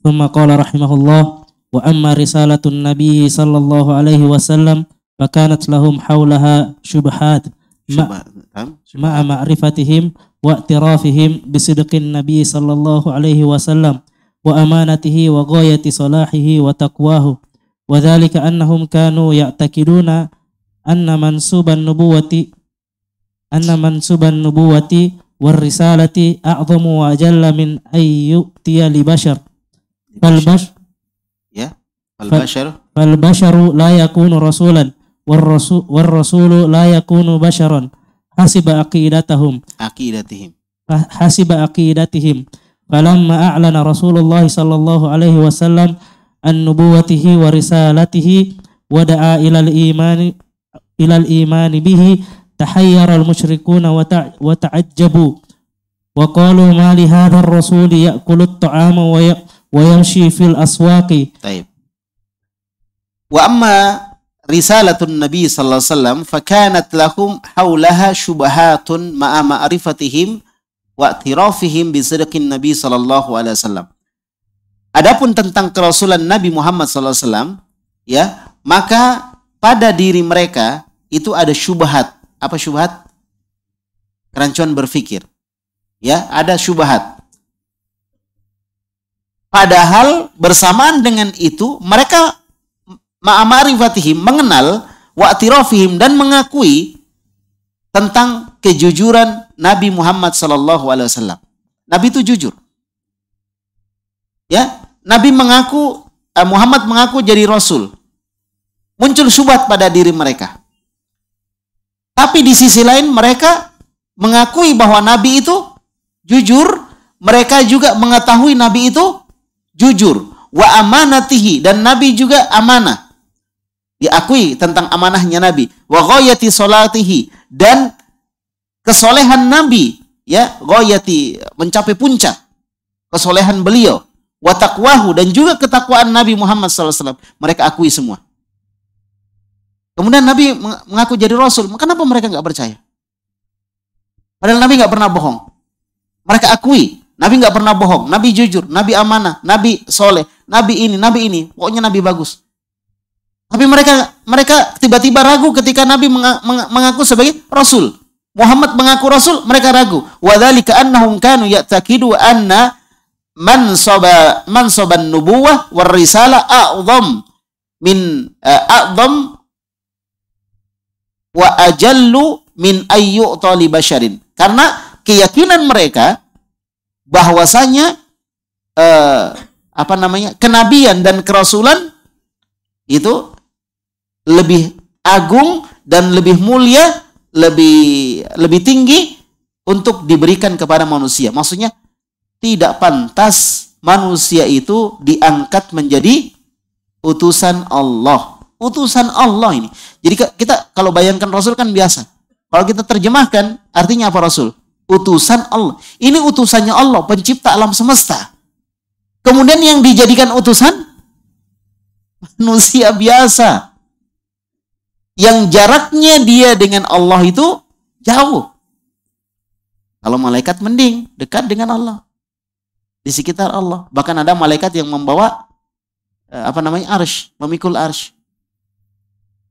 [SPEAKER 2] Tsumma qala rahimahullah wa amma risalatun nabi sallallahu alaihi wasallam fakanat lahum haulaha syubhat ma'a ma'rifatihim wa i'tirafihim bisidqin nabi sallallahu alaihi wasallam wa amanatihi wa ghayati salahihi wa taqwahu wa dhalika annahum kanu ya'takiduna anna mansuban nubuwati war risalati a'zamu wa ajalla min ayyutiya li bashar fal basharu la yakunu rasulan war rasulu la yakunu basharan hasiba aqidatihim falamma a'lana Rasulullah sallallahu alaihi wasallam an nubuwatihi wa risalatihi wa da'a ilal imani bihi tahayyara al-musyrikuna wa ta'ajjabu wa qalu ma li hadha ar-rasuli ya'kulu at-ta'ama wa yamshi fil aswaqi.
[SPEAKER 1] Baik. Wa amma risalatun nabi sallallahu alaihi wasallam fakanat lahum haulaha syubhatun ma'a ma'rifatihim wa i'tirafihim bi sidqin nabi sallallahu alaihi wasallam. Adapun tentang kerasulan Nabi Muhammad sallallahu alaihi wasallam, ya, maka pada diri mereka itu ada syubhat. Apa syubhat? Kerancuan berpikir. Ya, ada syubhat. Padahal bersamaan dengan itu mereka ma'amarifatihim, mengenal, wa'tirafihim, dan mengakui tentang kejujuran Nabi Muhammad sallallahu alaihi wasallam. Nabi itu jujur. Ya, Nabi mengaku, Muhammad mengaku jadi rasul. Muncul syubhat pada diri mereka. Tapi di sisi lain mereka mengakui bahwa Nabi itu jujur. Mereka juga mengetahui Nabi itu jujur. Wa amanatihi, dan Nabi juga amanah. Diakui tentang amanahnya Nabi. Wa ghayati salatihi, dan kesolehan Nabi, ya, ghayati, mencapai puncak kesolehan beliau. Wa taqwahu, dan juga ketakwaan Nabi Muhammad SAW. Mereka akui semua. Kemudian Nabi mengaku jadi Rasul. Kenapa mereka nggak percaya? Padahal Nabi nggak pernah bohong. Mereka akui. Nabi nggak pernah bohong. Nabi jujur. Nabi amanah. Nabi soleh. Nabi ini. Nabi ini. Pokoknya Nabi bagus. Tapi mereka tiba-tiba ragu ketika Nabi mengaku sebagai Rasul. Muhammad mengaku Rasul. Mereka ragu. Wa dzalika annahum kanu ya'taqidu anna mansaban nubuwah war risalah a'zam min a'zam wa ajallu min ayyu'ta li basharin. Karena keyakinan mereka bahwasanya kenabian dan kerasulan itu lebih agung dan lebih mulia, lebih tinggi untuk diberikan kepada manusia. Maksudnya tidak pantas manusia itu diangkat menjadi utusan Allah. utusan Allah ini. Jadi kita kalau bayangkan Rasul kan biasa. Kalau kita terjemahkan, artinya apa Rasul? Utusan Allah. Ini utusannya Allah, pencipta alam semesta. Kemudian yang dijadikan utusan manusia biasa. Yang jaraknya dia dengan Allah itu jauh. Kalau malaikat mending dekat dengan Allah. Di sekitar Allah. Bahkan ada malaikat yang membawa arsy, memikul arsy.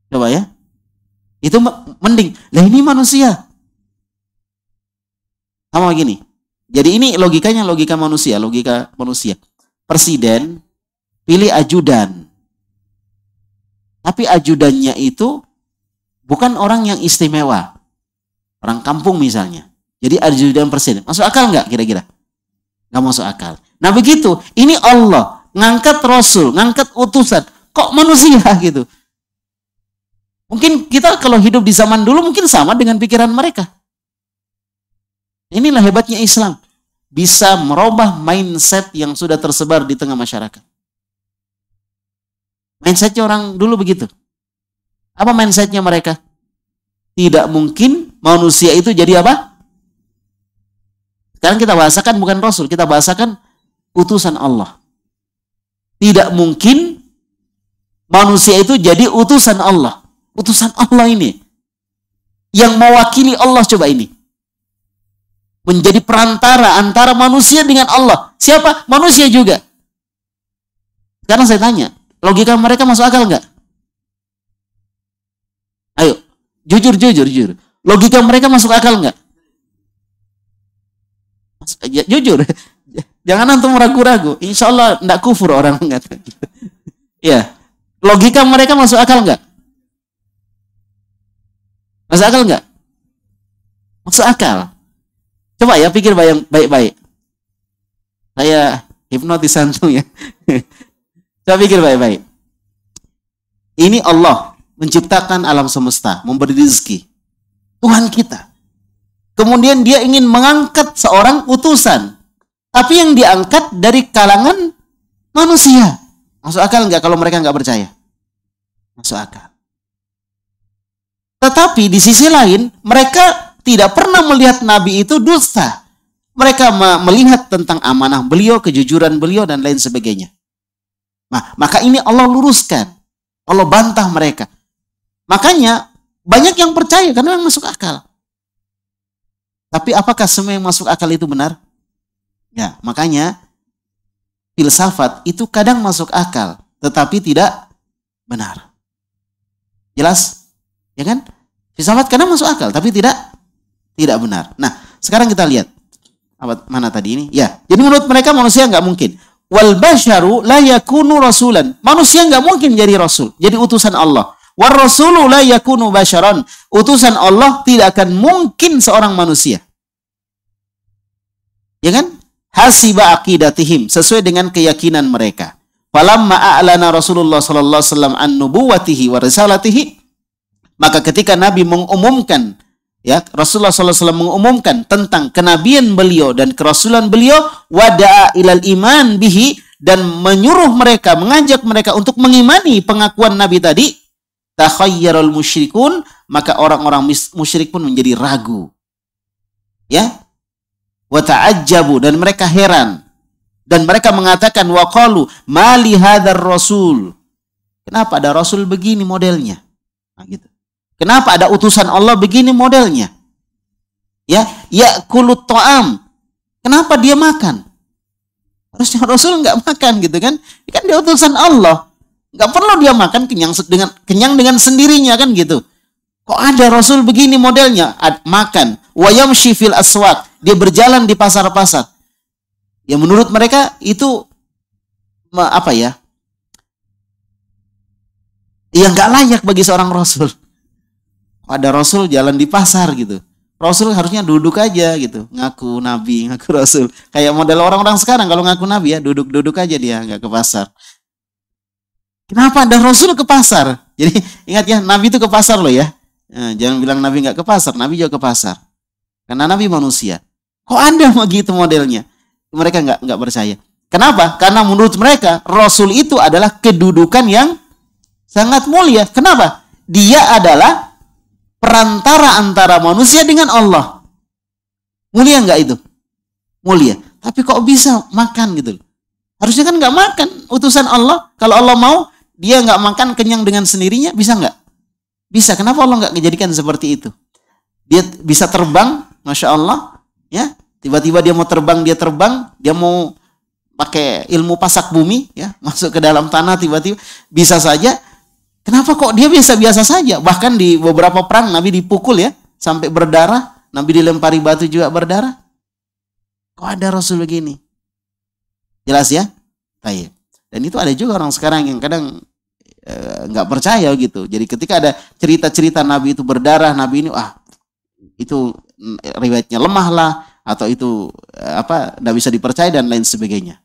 [SPEAKER 1] Coba ya. Itu mending. Lah ini manusia. Sama gini. Jadi ini logikanya logika manusia. Presiden pilih ajudan. Tapi ajudannya itu bukan orang yang istimewa. Orang kampung misalnya. Jadi ajudan presiden. Masuk akal nggak kira-kira? Nggak masuk akal. Nah begitu. Ini Allah. Ngangkat Rasul. Ngangkat utusan. Kok manusia gitu? Mungkin kita kalau hidup di zaman dulu mungkin sama dengan pikiran mereka. Inilah hebatnya Islam. Bisa merubah mindset yang sudah tersebar di tengah masyarakat. Mindsetnya orang dulu begitu. Apa mindsetnya mereka? Tidak mungkin manusia itu jadi apa? Sekarang kita bahasakan bukan Rasul, kita bahasakan utusan Allah. Tidak mungkin manusia itu jadi utusan Allah. Utusan Allah ini. Yang mewakili Allah coba ini. Menjadi perantara antara manusia dengan Allah. Siapa? Manusia juga. Sekarang saya tanya, logika mereka masuk akal nggak? Ayo, jujur. Logika mereka masuk akal nggak? Jujur. Jangan antum ragu-ragu. Insya Allah tidak kufur orang mengatakan. Ya, logika mereka masuk akal nggak? Masuk akal nggak? Masuk akal. Coba ya pikir baik-baik. Saya hipnotis antum ya. Coba pikir baik-baik. Ini Allah menciptakan alam semesta, memberi rezeki. Tuhan kita. Kemudian dia ingin mengangkat seorang utusan. Tapi yang diangkat dari kalangan manusia. Masuk akal nggak kalau mereka nggak percaya? Masuk akal. Tetapi di sisi lain, mereka tidak pernah melihat Nabi itu dusta. Mereka melihat tentang amanah beliau, kejujuran beliau, dan lain sebagainya. Nah, maka ini Allah luruskan. Allah bantah mereka. Makanya, banyak yang percaya karena yang masuk akal. Tapi apakah semua yang masuk akal itu benar? Ya, makanya filsafat itu kadang masuk akal, tetapi tidak benar. Jelas? Ya kan? Filsafat kadang masuk akal, tapi tidak benar. Nah, sekarang kita lihat. Mana tadi ini? Ya, jadi menurut mereka manusia nggak mungkin. Wal basyaru la yakunu rasulan. Manusia nggak mungkin jadi rasul, jadi utusan Allah. War rasulu la yakunu basyaran. Utusan Allah tidak akan mungkin seorang manusia. Ya kan? Hasiba aqidatihim, sesuai dengan keyakinan mereka. Falamma a'lana Rasulullah sallallahu alaihi wasallam an nubuwatihi wa risalatihi, maka ketika Nabi mengumumkan, ya, Rasulullah sallallahu alaihi wasallam mengumumkan tentang kenabian beliau dan kerasulan beliau, wada'a ilal iman bihi, dan menyuruh mereka, mengajak mereka untuk mengimani pengakuan Nabi tadi, takhayyarul musyrikun, maka orang-orang musyrik pun menjadi ragu. Ya? Wa ta'ajjabu, dan mereka heran. Dan mereka mengatakan, wa qalu mali hadzal rasul. Kenapa ada rasul begini modelnya? Nah, gitu. Kenapa ada utusan Allah begini modelnya? Ya, ya'kulut ta'am. Kenapa dia makan? Harusnya Rasul nggak makan gitu kan? Kan dia utusan Allah. Nggak perlu dia makan kenyang dengan sendirinya kan gitu. Kok ada Rasul begini modelnya? Makan. Wa yamshi fil aswaq. Dia berjalan di pasar-pasar. Ya menurut mereka itu apa ya? Yang nggak layak bagi seorang Rasul. Ada Rasul jalan di pasar gitu. Rasul harusnya duduk aja gitu. Ngaku Nabi, ngaku Rasul. Kayak model orang-orang sekarang kalau ngaku Nabi ya duduk-duduk aja dia, nggak ke pasar. Kenapa ada Rasul ke pasar? Jadi ingat ya, Nabi itu ke pasar loh ya. Nah, jangan bilang Nabi nggak ke pasar, Nabi juga ke pasar. Karena Nabi manusia. Kok ada begitu modelnya? Mereka nggak percaya. Kenapa? Karena menurut mereka Rasul itu adalah kedudukan yang Sangat mulia. Kenapa? Dia adalah perantara antara manusia dengan Allah. Mulia nggak itu? Mulia. Tapi kok bisa makan gitu? Harusnya kan nggak makan. Utusan Allah, kalau Allah mau, dia nggak makan kenyang dengan sendirinya, bisa nggak? Bisa. Kenapa Allah nggak menjadikan seperti itu? Dia bisa terbang, Masya Allah, ya. Tiba-tiba dia mau terbang, dia mau pakai ilmu pasak bumi, ya, masuk ke dalam tanah, tiba-tiba bisa saja. Kenapa kok dia biasa-biasa saja? Bahkan di beberapa perang Nabi dipukul ya, sampai berdarah, Nabi dilempari batu juga berdarah. Kok ada Rasul begini? Jelas ya? Baik. Dan itu ada juga orang sekarang yang kadang nggak percaya gitu. Jadi ketika ada cerita-cerita Nabi itu berdarah, Nabi ini itu riwayatnya lemah lah, atau itu nggak bisa dipercaya dan lain sebagainya.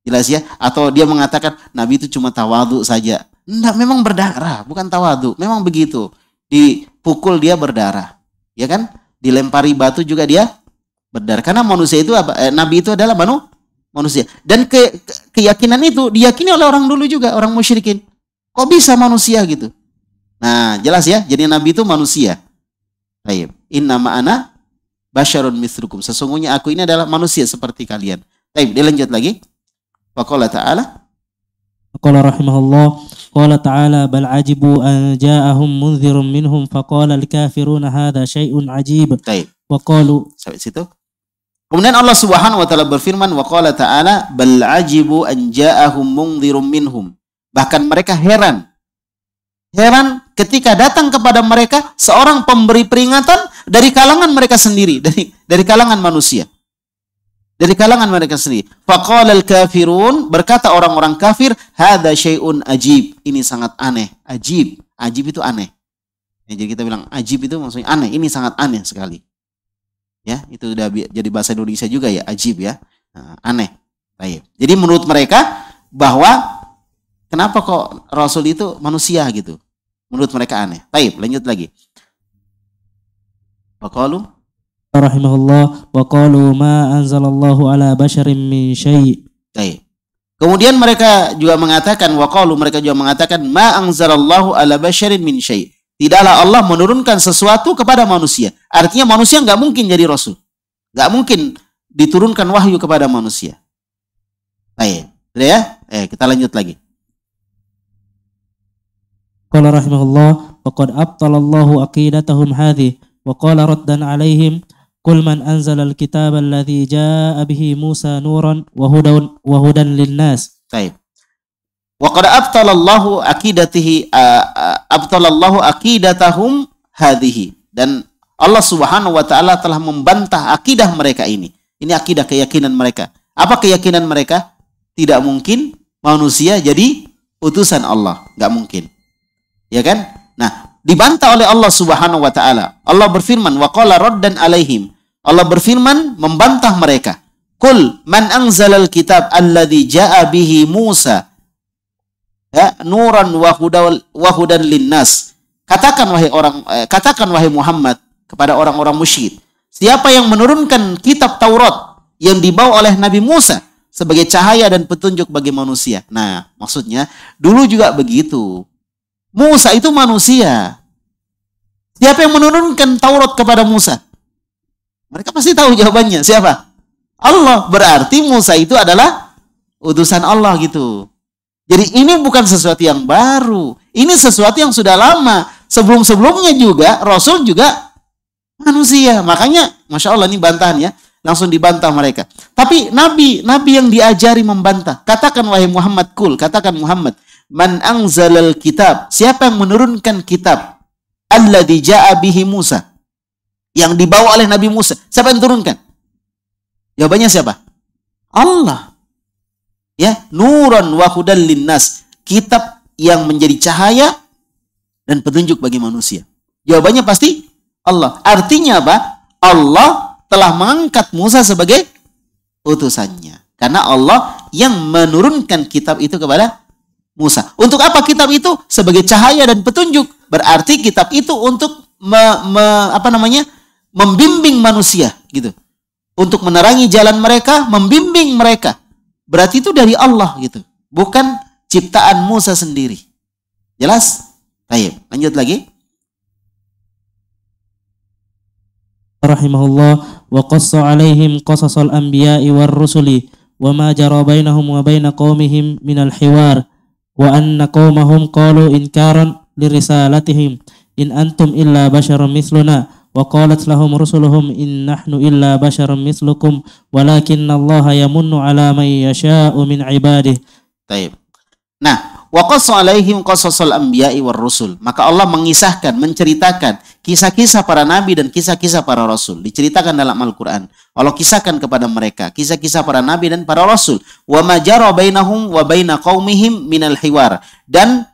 [SPEAKER 1] Jelas ya? Atau dia mengatakan Nabi itu cuma tawadhu saja. Enggak, memang berdarah, bukan tawadhu. Memang begitu. Dipukul dia berdarah. Ya kan? Dilempari batu juga dia berdarah. Karena manusia itu Nabi itu adalah manusia. Dan keyakinan itu diyakini oleh orang dulu juga, orang musyrikin. Kok bisa manusia gitu? Nah, jelas ya. Jadi Nabi itu manusia. Baik. Innama ana basyarun mithlukum. Sesungguhnya aku ini adalah manusia seperti kalian. Baik, dilanjut lagi. Waqala ta'ala.
[SPEAKER 2] Qala rahimahullah, qala ta'ala bal ajibu an ja'ahum munzirun minhum faqala al-kafiruna hadha syai'un ajib.
[SPEAKER 1] Baik.
[SPEAKER 2] Wa qalu,
[SPEAKER 1] sampai situ. Kemudian Allah Subhanahu wa taala berfirman, waqala ta'ala bal ajibu an ja'ahum munzirun minhum. Bahkan mereka heran ketika datang kepada mereka seorang pemberi peringatan dari kalangan mereka sendiri, dari kalangan manusia. Dari kalangan mereka sendiri. Faqala al-kafirun, berkata orang-orang kafir, hadza syai'un ajib. Ini sangat aneh. Ajib. Ajib itu aneh. Ya, jadi kita bilang ajib itu maksudnya aneh. Ini sangat aneh sekali. Ya, itu sudah jadi bahasa Indonesia juga ya, ajib ya. Nah, aneh. Baik. Jadi menurut mereka bahwa kenapa kok Rasul itu manusia gitu? Menurut mereka aneh. Baik, lanjut lagi. Waqalu
[SPEAKER 2] rahimahullah wa qalu ma anzalallahu ala basyarin min syai'.
[SPEAKER 1] Baik. Kemudian mereka juga mengatakan mereka juga mengatakan ma anzalallahu ala basyarin min syai'. Tidaklah Allah menurunkan sesuatu kepada manusia. Artinya manusia enggak mungkin jadi rasul. Enggak mungkin diturunkan wahyu kepada manusia. Baik. Sudah ya? Kita lanjut lagi.
[SPEAKER 2] Qala rahimahullah wa qad abtalallahu aqidatahum hadhihi wa qala raddan alaihim qul man anzala al-kitaba alladhi jaa'a bihi Musa nuran wa hudan lin-nas.
[SPEAKER 1] Baik. Wa qad abtalallahu aqidatahum hadhihi, dan Allah Subhanahu wa taala telah membantah akidah mereka ini. Ini akidah keyakinan mereka. Apa keyakinan mereka? Tidak mungkin manusia jadi utusan Allah, enggak mungkin. Ya kan? Nah, dibantah oleh Allah Subhanahu wa taala. Allah berfirman, wa qala raddan alaihim. Allah berfirman membantah mereka. Qul man anzalal kitab alladzi jaa'a bihi Musa nuran wa hudan linnas. Katakan wahai Muhammad kepada orang-orang musyrik, siapa yang menurunkan kitab Taurat yang dibawa oleh Nabi Musa sebagai cahaya dan petunjuk bagi manusia. Nah, maksudnya dulu juga begitu. Musa itu manusia. Siapa yang menurunkan Taurat kepada Musa? Mereka pasti tahu jawabannya. Siapa? Allah. Berarti Musa itu adalah utusan Allah gitu. Jadi ini bukan sesuatu yang baru. Ini sesuatu yang sudah lama. Sebelum-sebelumnya juga, Rasul juga manusia. Makanya, Masya Allah ini bantahan ya. Langsung dibantah mereka. Tapi Nabi yang diajari membantah. Katakan wahai Muhammad, katakan Muhammad, man anzalal kitab, siapa yang menurunkan kitab alladzi jaa'a bihi Musa, yang dibawa oleh Nabi Musa, siapa yang turunkan? Jawabannya siapa? Allah. Ya, nuran wa hudan linnas, kitab yang menjadi cahaya dan petunjuk bagi manusia. Jawabannya pasti Allah. Artinya apa? Allah telah mengangkat Musa sebagai utusannya. Karena Allah yang menurunkan kitab itu kepada Musa. Untuk apa kitab itu? Sebagai cahaya dan petunjuk. Berarti kitab itu untuk membimbing manusia gitu. Untuk menerangi jalan mereka, membimbing mereka. Berarti itu dari Allah gitu. Bukan ciptaan Musa sendiri. Jelas? Baik, lanjut lagi.
[SPEAKER 2] Rahimahullah wa qassa alaihim qasasal anbiya'i war rusuli wa ma jara bainahum wa baina qaumihim minal hiwar wa anna qaumahum qalu inkaran lirisalatihim in antum illa basharun mithluna wa qalat lahum rusuluhum in nahnu illa basharun mithlukum walakinna Allaha yamunnu ala man yasha'u min ibadihi.
[SPEAKER 1] Baik. Nah, wa qassa alaihim qasasal anbiya'i war rusul. Maka Allah mengisahkan, menceritakan kisah-kisah para nabi dan kisah-kisah para rasul. Diceritakan dalam Al-Qur'an. Allah kisahkan kepada mereka kisah-kisah para nabi dan para rasul. Wa ma jara bainahum wa baina qaumihim minal hiwar. Dan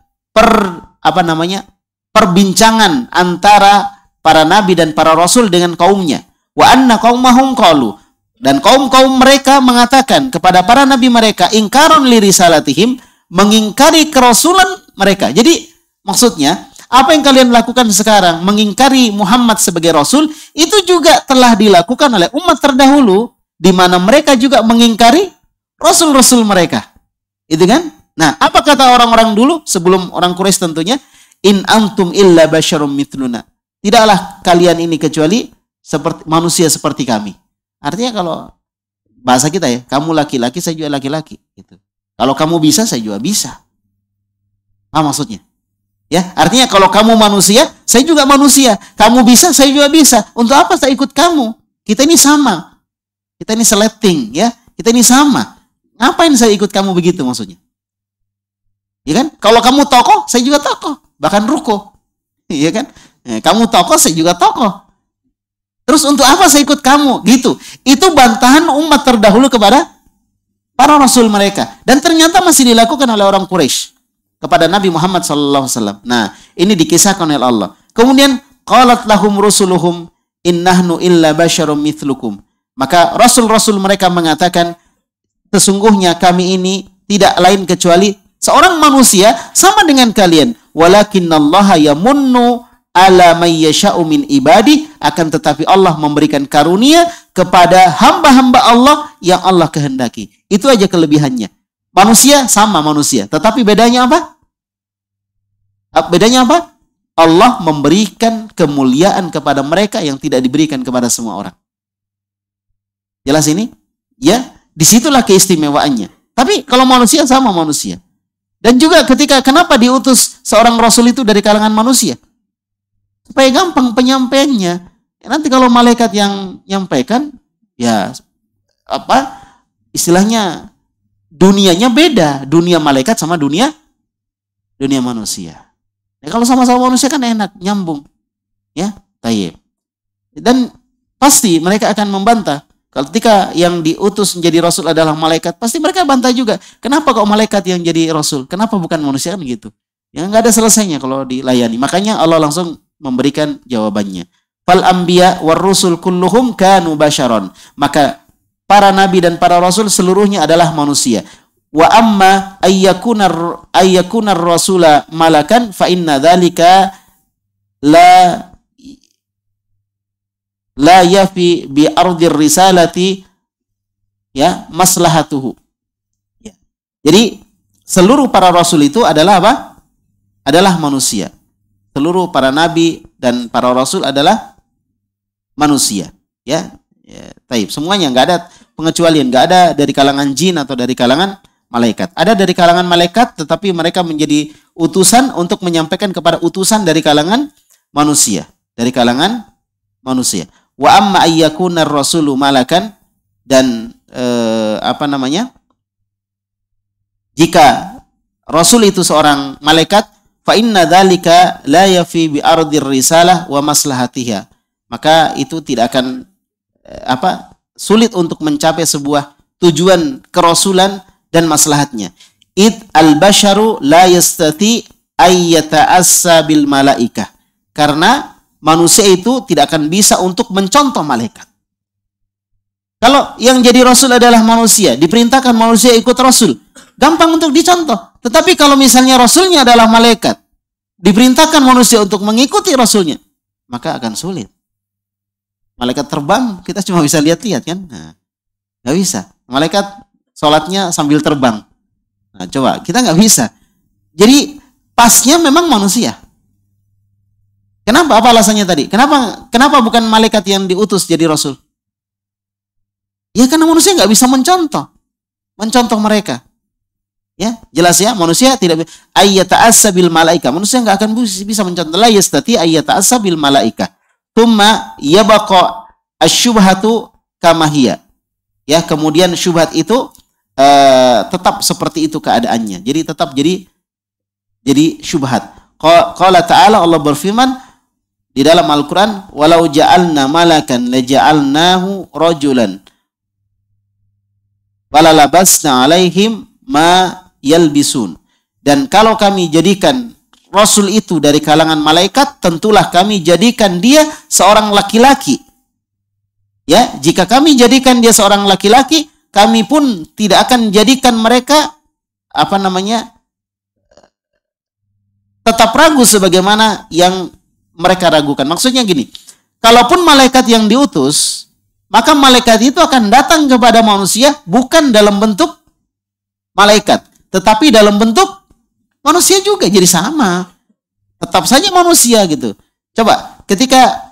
[SPEAKER 1] perbincangan antara para nabi dan para rasul dengan kaumnya. Wa anna qaumahum qalu. Dan kaum-kaum mereka mengatakan kepada para nabi mereka, ingkaron li risalatihim, mengingkari kerasulan mereka. Jadi maksudnya apa yang kalian lakukan sekarang, mengingkari Muhammad sebagai rasul, itu juga telah dilakukan oleh umat terdahulu, di mana mereka juga mengingkari rasul-rasul mereka. Itu kan? Nah, apa kata orang-orang dulu sebelum orang Quraisy tentunya? In antum illa basyarum mithluna. Tidaklah kalian ini kecuali seperti manusia seperti kami. Artinya kalau bahasa kita ya, kamu laki-laki, saya juga laki-laki, gitu. Kalau kamu bisa, saya juga bisa. Apa maksudnya? Ya, artinya kalau kamu manusia, saya juga manusia. Kamu bisa, saya juga bisa. Untuk apa saya ikut kamu? Kita ini sama. Kita ini seleting, ya. Kita ini sama. Ngapain saya ikut kamu begitu maksudnya? Ya kan? Kalau kamu tokoh, saya juga tokoh. Bahkan ruko. Iya kan? Kamu tokoh, saya juga tokoh. Terus untuk apa saya ikut kamu? Gitu. Itu bantahan umat terdahulu kepada para rasul mereka, dan ternyata masih dilakukan oleh orang Quraisy kepada Nabi Muhammad SAW. Nah, ini dikisahkan oleh Allah. Kemudian qalat lahum rusuluhum innahnu illa basyarum mithlukum. Maka rasul-rasul mereka mengatakan, sesungguhnya kami ini tidak lain kecuali seorang manusia sama dengan kalian. Walakinnallaha yamunnu ala may yasha'u min ibadi, akan tetapi Allah memberikan karunia kepada hamba-hamba Allah yang Allah kehendaki. Itu aja kelebihannya. Manusia sama manusia, tetapi bedanya apa? Bedanya apa? Allah memberikan kemuliaan kepada mereka yang tidak diberikan kepada semua orang. Jelas ini? Ya, disitulah keistimewaannya. Tapi kalau manusia sama manusia. Dan juga ketika kenapa diutus seorang rasul itu dari kalangan manusia? Supaya gampang penyampaiannya. Nanti kalau malaikat yang nyampaikan, ya istilahnya dunianya beda. Dunia malaikat sama dunia manusia. Ya, kalau sama-sama manusia kan enak, nyambung. Ya, tayyib. Dan pasti mereka akan membantah. Ketika yang diutus menjadi rasul adalah malaikat, pasti mereka bantah juga. Kenapa kok malaikat yang jadi rasul? Kenapa bukan manusia, kan gitu? Ya, nggak ada selesainya kalau dilayani. Makanya Allah langsung memberikan jawabannya. Fal anbiya war rusul kulluhum kanu basyaron. Maka para nabi dan para rasul seluruhnya adalah manusia. Wa amma ayyakunar rasula malakan fa inna dzalika la yafi bi ardir risalati, ya, maslahatuhu. Ya. Jadi seluruh para rasul itu adalah apa? Adalah manusia. Seluruh para nabi dan para rasul adalah manusia, ya. Taib. Semuanya, nggak ada pengecualian, nggak ada dari kalangan jin atau dari kalangan malaikat. Ada dari kalangan malaikat, tetapi mereka menjadi utusan untuk menyampaikan kepada utusan dari kalangan manusia, dari kalangan manusia. Wa amma ayyakunar rasulu malakan, dan jika rasul itu seorang malaikat, fa inna dzalika la yafi bi ardir risalah wa maslahatiha. Maka itu tidak akan sulit untuk mencapai sebuah tujuan kerasulan dan maslahatnya. Id al-basharu la yastati ayyata'assa bil malaikah. Karena manusia itu tidak akan bisa untuk mencontoh malaikat. Kalau yang jadi rasul adalah manusia, diperintahkan manusia ikut rasul, gampang untuk dicontoh. Tetapi kalau misalnya rasulnya adalah malaikat, diperintahkan manusia untuk mengikuti rasulnya, maka akan sulit. Malaikat terbang, kita cuma bisa lihat-lihat kan? Nah, nggak bisa. Malaikat sholatnya sambil terbang. Nah, coba, kita nggak bisa. Jadi pasnya memang manusia. Kenapa? Apa alasannya tadi? Kenapa bukan malaikat yang diutus jadi rasul? Ya karena manusia nggak bisa mencontoh mereka. Ya, jelas ya, manusia tidak ayyata'assa bil malaika. Manusia nggak akan bisa mencontoh. La yastati ayyata'assa bil malaika. Tsumma yabqa asyubhatu kama hiya. Ya, kemudian syubhat itu tetap seperti itu keadaannya. Jadi tetap jadi syubhat. Qala ta'ala, Allah berfirman di dalam Al-Quran, walau ja'alna malakan laja'alnahu rajulan walalabasna alaihim ma yalbisun. Dan kalau kami jadikan Rasul itu dari kalangan malaikat, tentulah kami jadikan dia seorang laki-laki. Ya, jika kami jadikan dia seorang laki-laki, kami pun tidak akan jadikan mereka tetap ragu sebagaimana yang mereka ragukan. Maksudnya gini, kalaupun malaikat yang diutus, maka malaikat itu akan datang kepada manusia bukan dalam bentuk malaikat, tetapi dalam bentuk manusia juga, jadi sama. Tetap saja manusia gitu. Coba, ketika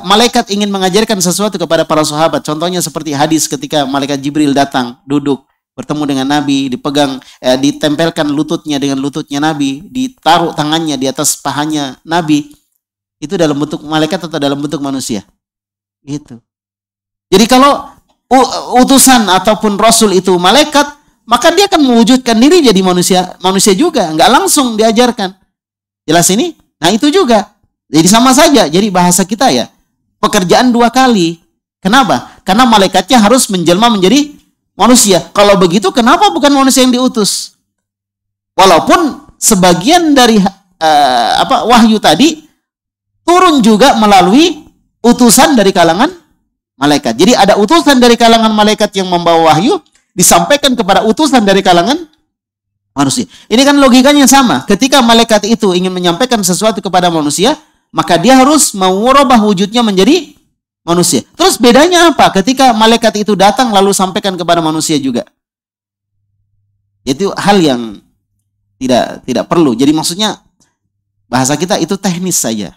[SPEAKER 1] malaikat ingin mengajarkan sesuatu kepada para sahabat, contohnya seperti hadis ketika malaikat Jibril datang, duduk, bertemu dengan Nabi, ditempelkan lututnya dengan lututnya Nabi, ditaruh tangannya di atas pahanya Nabi. Itu dalam bentuk malaikat atau dalam bentuk manusia? Gitu. Jadi kalau utusan ataupun rasul itu malaikat, maka dia akan mewujudkan diri jadi manusia juga, nggak langsung diajarkan. Jelas ini? Nah itu juga. Jadi sama saja. Jadi bahasa kita ya, pekerjaan dua kali. Kenapa? Karena malaikatnya harus menjelma menjadi manusia. Kalau begitu, kenapa bukan manusia yang diutus? Walaupun sebagian dari wahyu tadi turun juga melalui utusan dari kalangan malaikat. Jadi ada utusan dari kalangan malaikat yang membawa wahyu disampaikan kepada utusan dari kalangan manusia. Ini kan logikanya sama. Ketika malaikat itu ingin menyampaikan sesuatu kepada manusia, maka dia harus mengubah wujudnya menjadi manusia. Terus bedanya apa ketika malaikat itu datang lalu sampaikan kepada manusia juga? Itu hal yang tidak perlu. Jadi maksudnya bahasa kita itu teknis saja.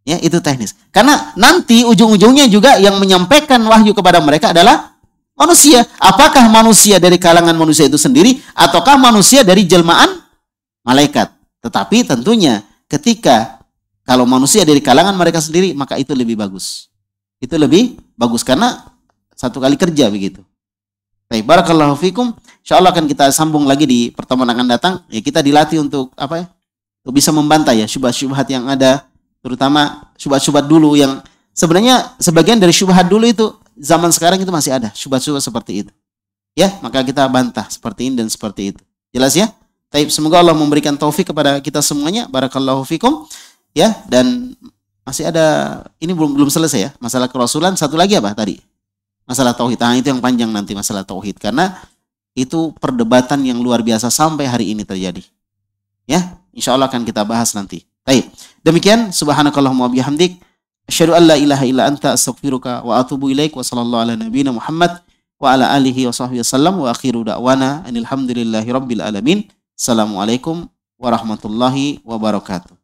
[SPEAKER 1] Ya, itu teknis. Karena nanti ujung-ujungnya juga yang menyampaikan wahyu kepada mereka adalah manusia. Apakah manusia dari kalangan manusia itu sendiri ataukah manusia dari jelmaan malaikat? Tetapi tentunya ketika kalau manusia dari kalangan mereka sendiri, maka itu lebih bagus. Itu lebih bagus karena satu kali kerja begitu. Baik, barakallahu fikum. Insyaallah akan kita sambung lagi di pertemuan akan datang. Ya, kita dilatih untuk untuk bisa membantah ya syubhat-syubhat yang ada, terutama syubhat-syubhat dulu yang sebenarnya sebagian dari syubhat dulu itu zaman sekarang itu masih ada syubhat-syubhat seperti itu. Ya, maka kita bantah seperti ini dan seperti itu. Jelas ya? Baik, semoga Allah memberikan taufik kepada kita semuanya. Barakallahu fikum. Ya, dan masih ada, ini belum selesai ya, masalah kerasulan. Satu lagi apa tadi? Masalah tauhid. Nah, itu yang panjang nanti masalah tauhid karena itu perdebatan yang luar biasa sampai hari ini terjadi. Ya, insyaallah akan kita bahas nanti. Baik. Demikian, subhanakallahumma wa bihamdik, asyhadu an la ilaha illa anta, astaghfiruka wa atubu ilaik, wa sallallahu ala nabiyyina Muhammad wa ala alihi wa sahbihi wasallam, wa akhiru da'wana anil hamdulillahi rabbil alamin. Assalamualaikum warahmatullahi wabarakatuh.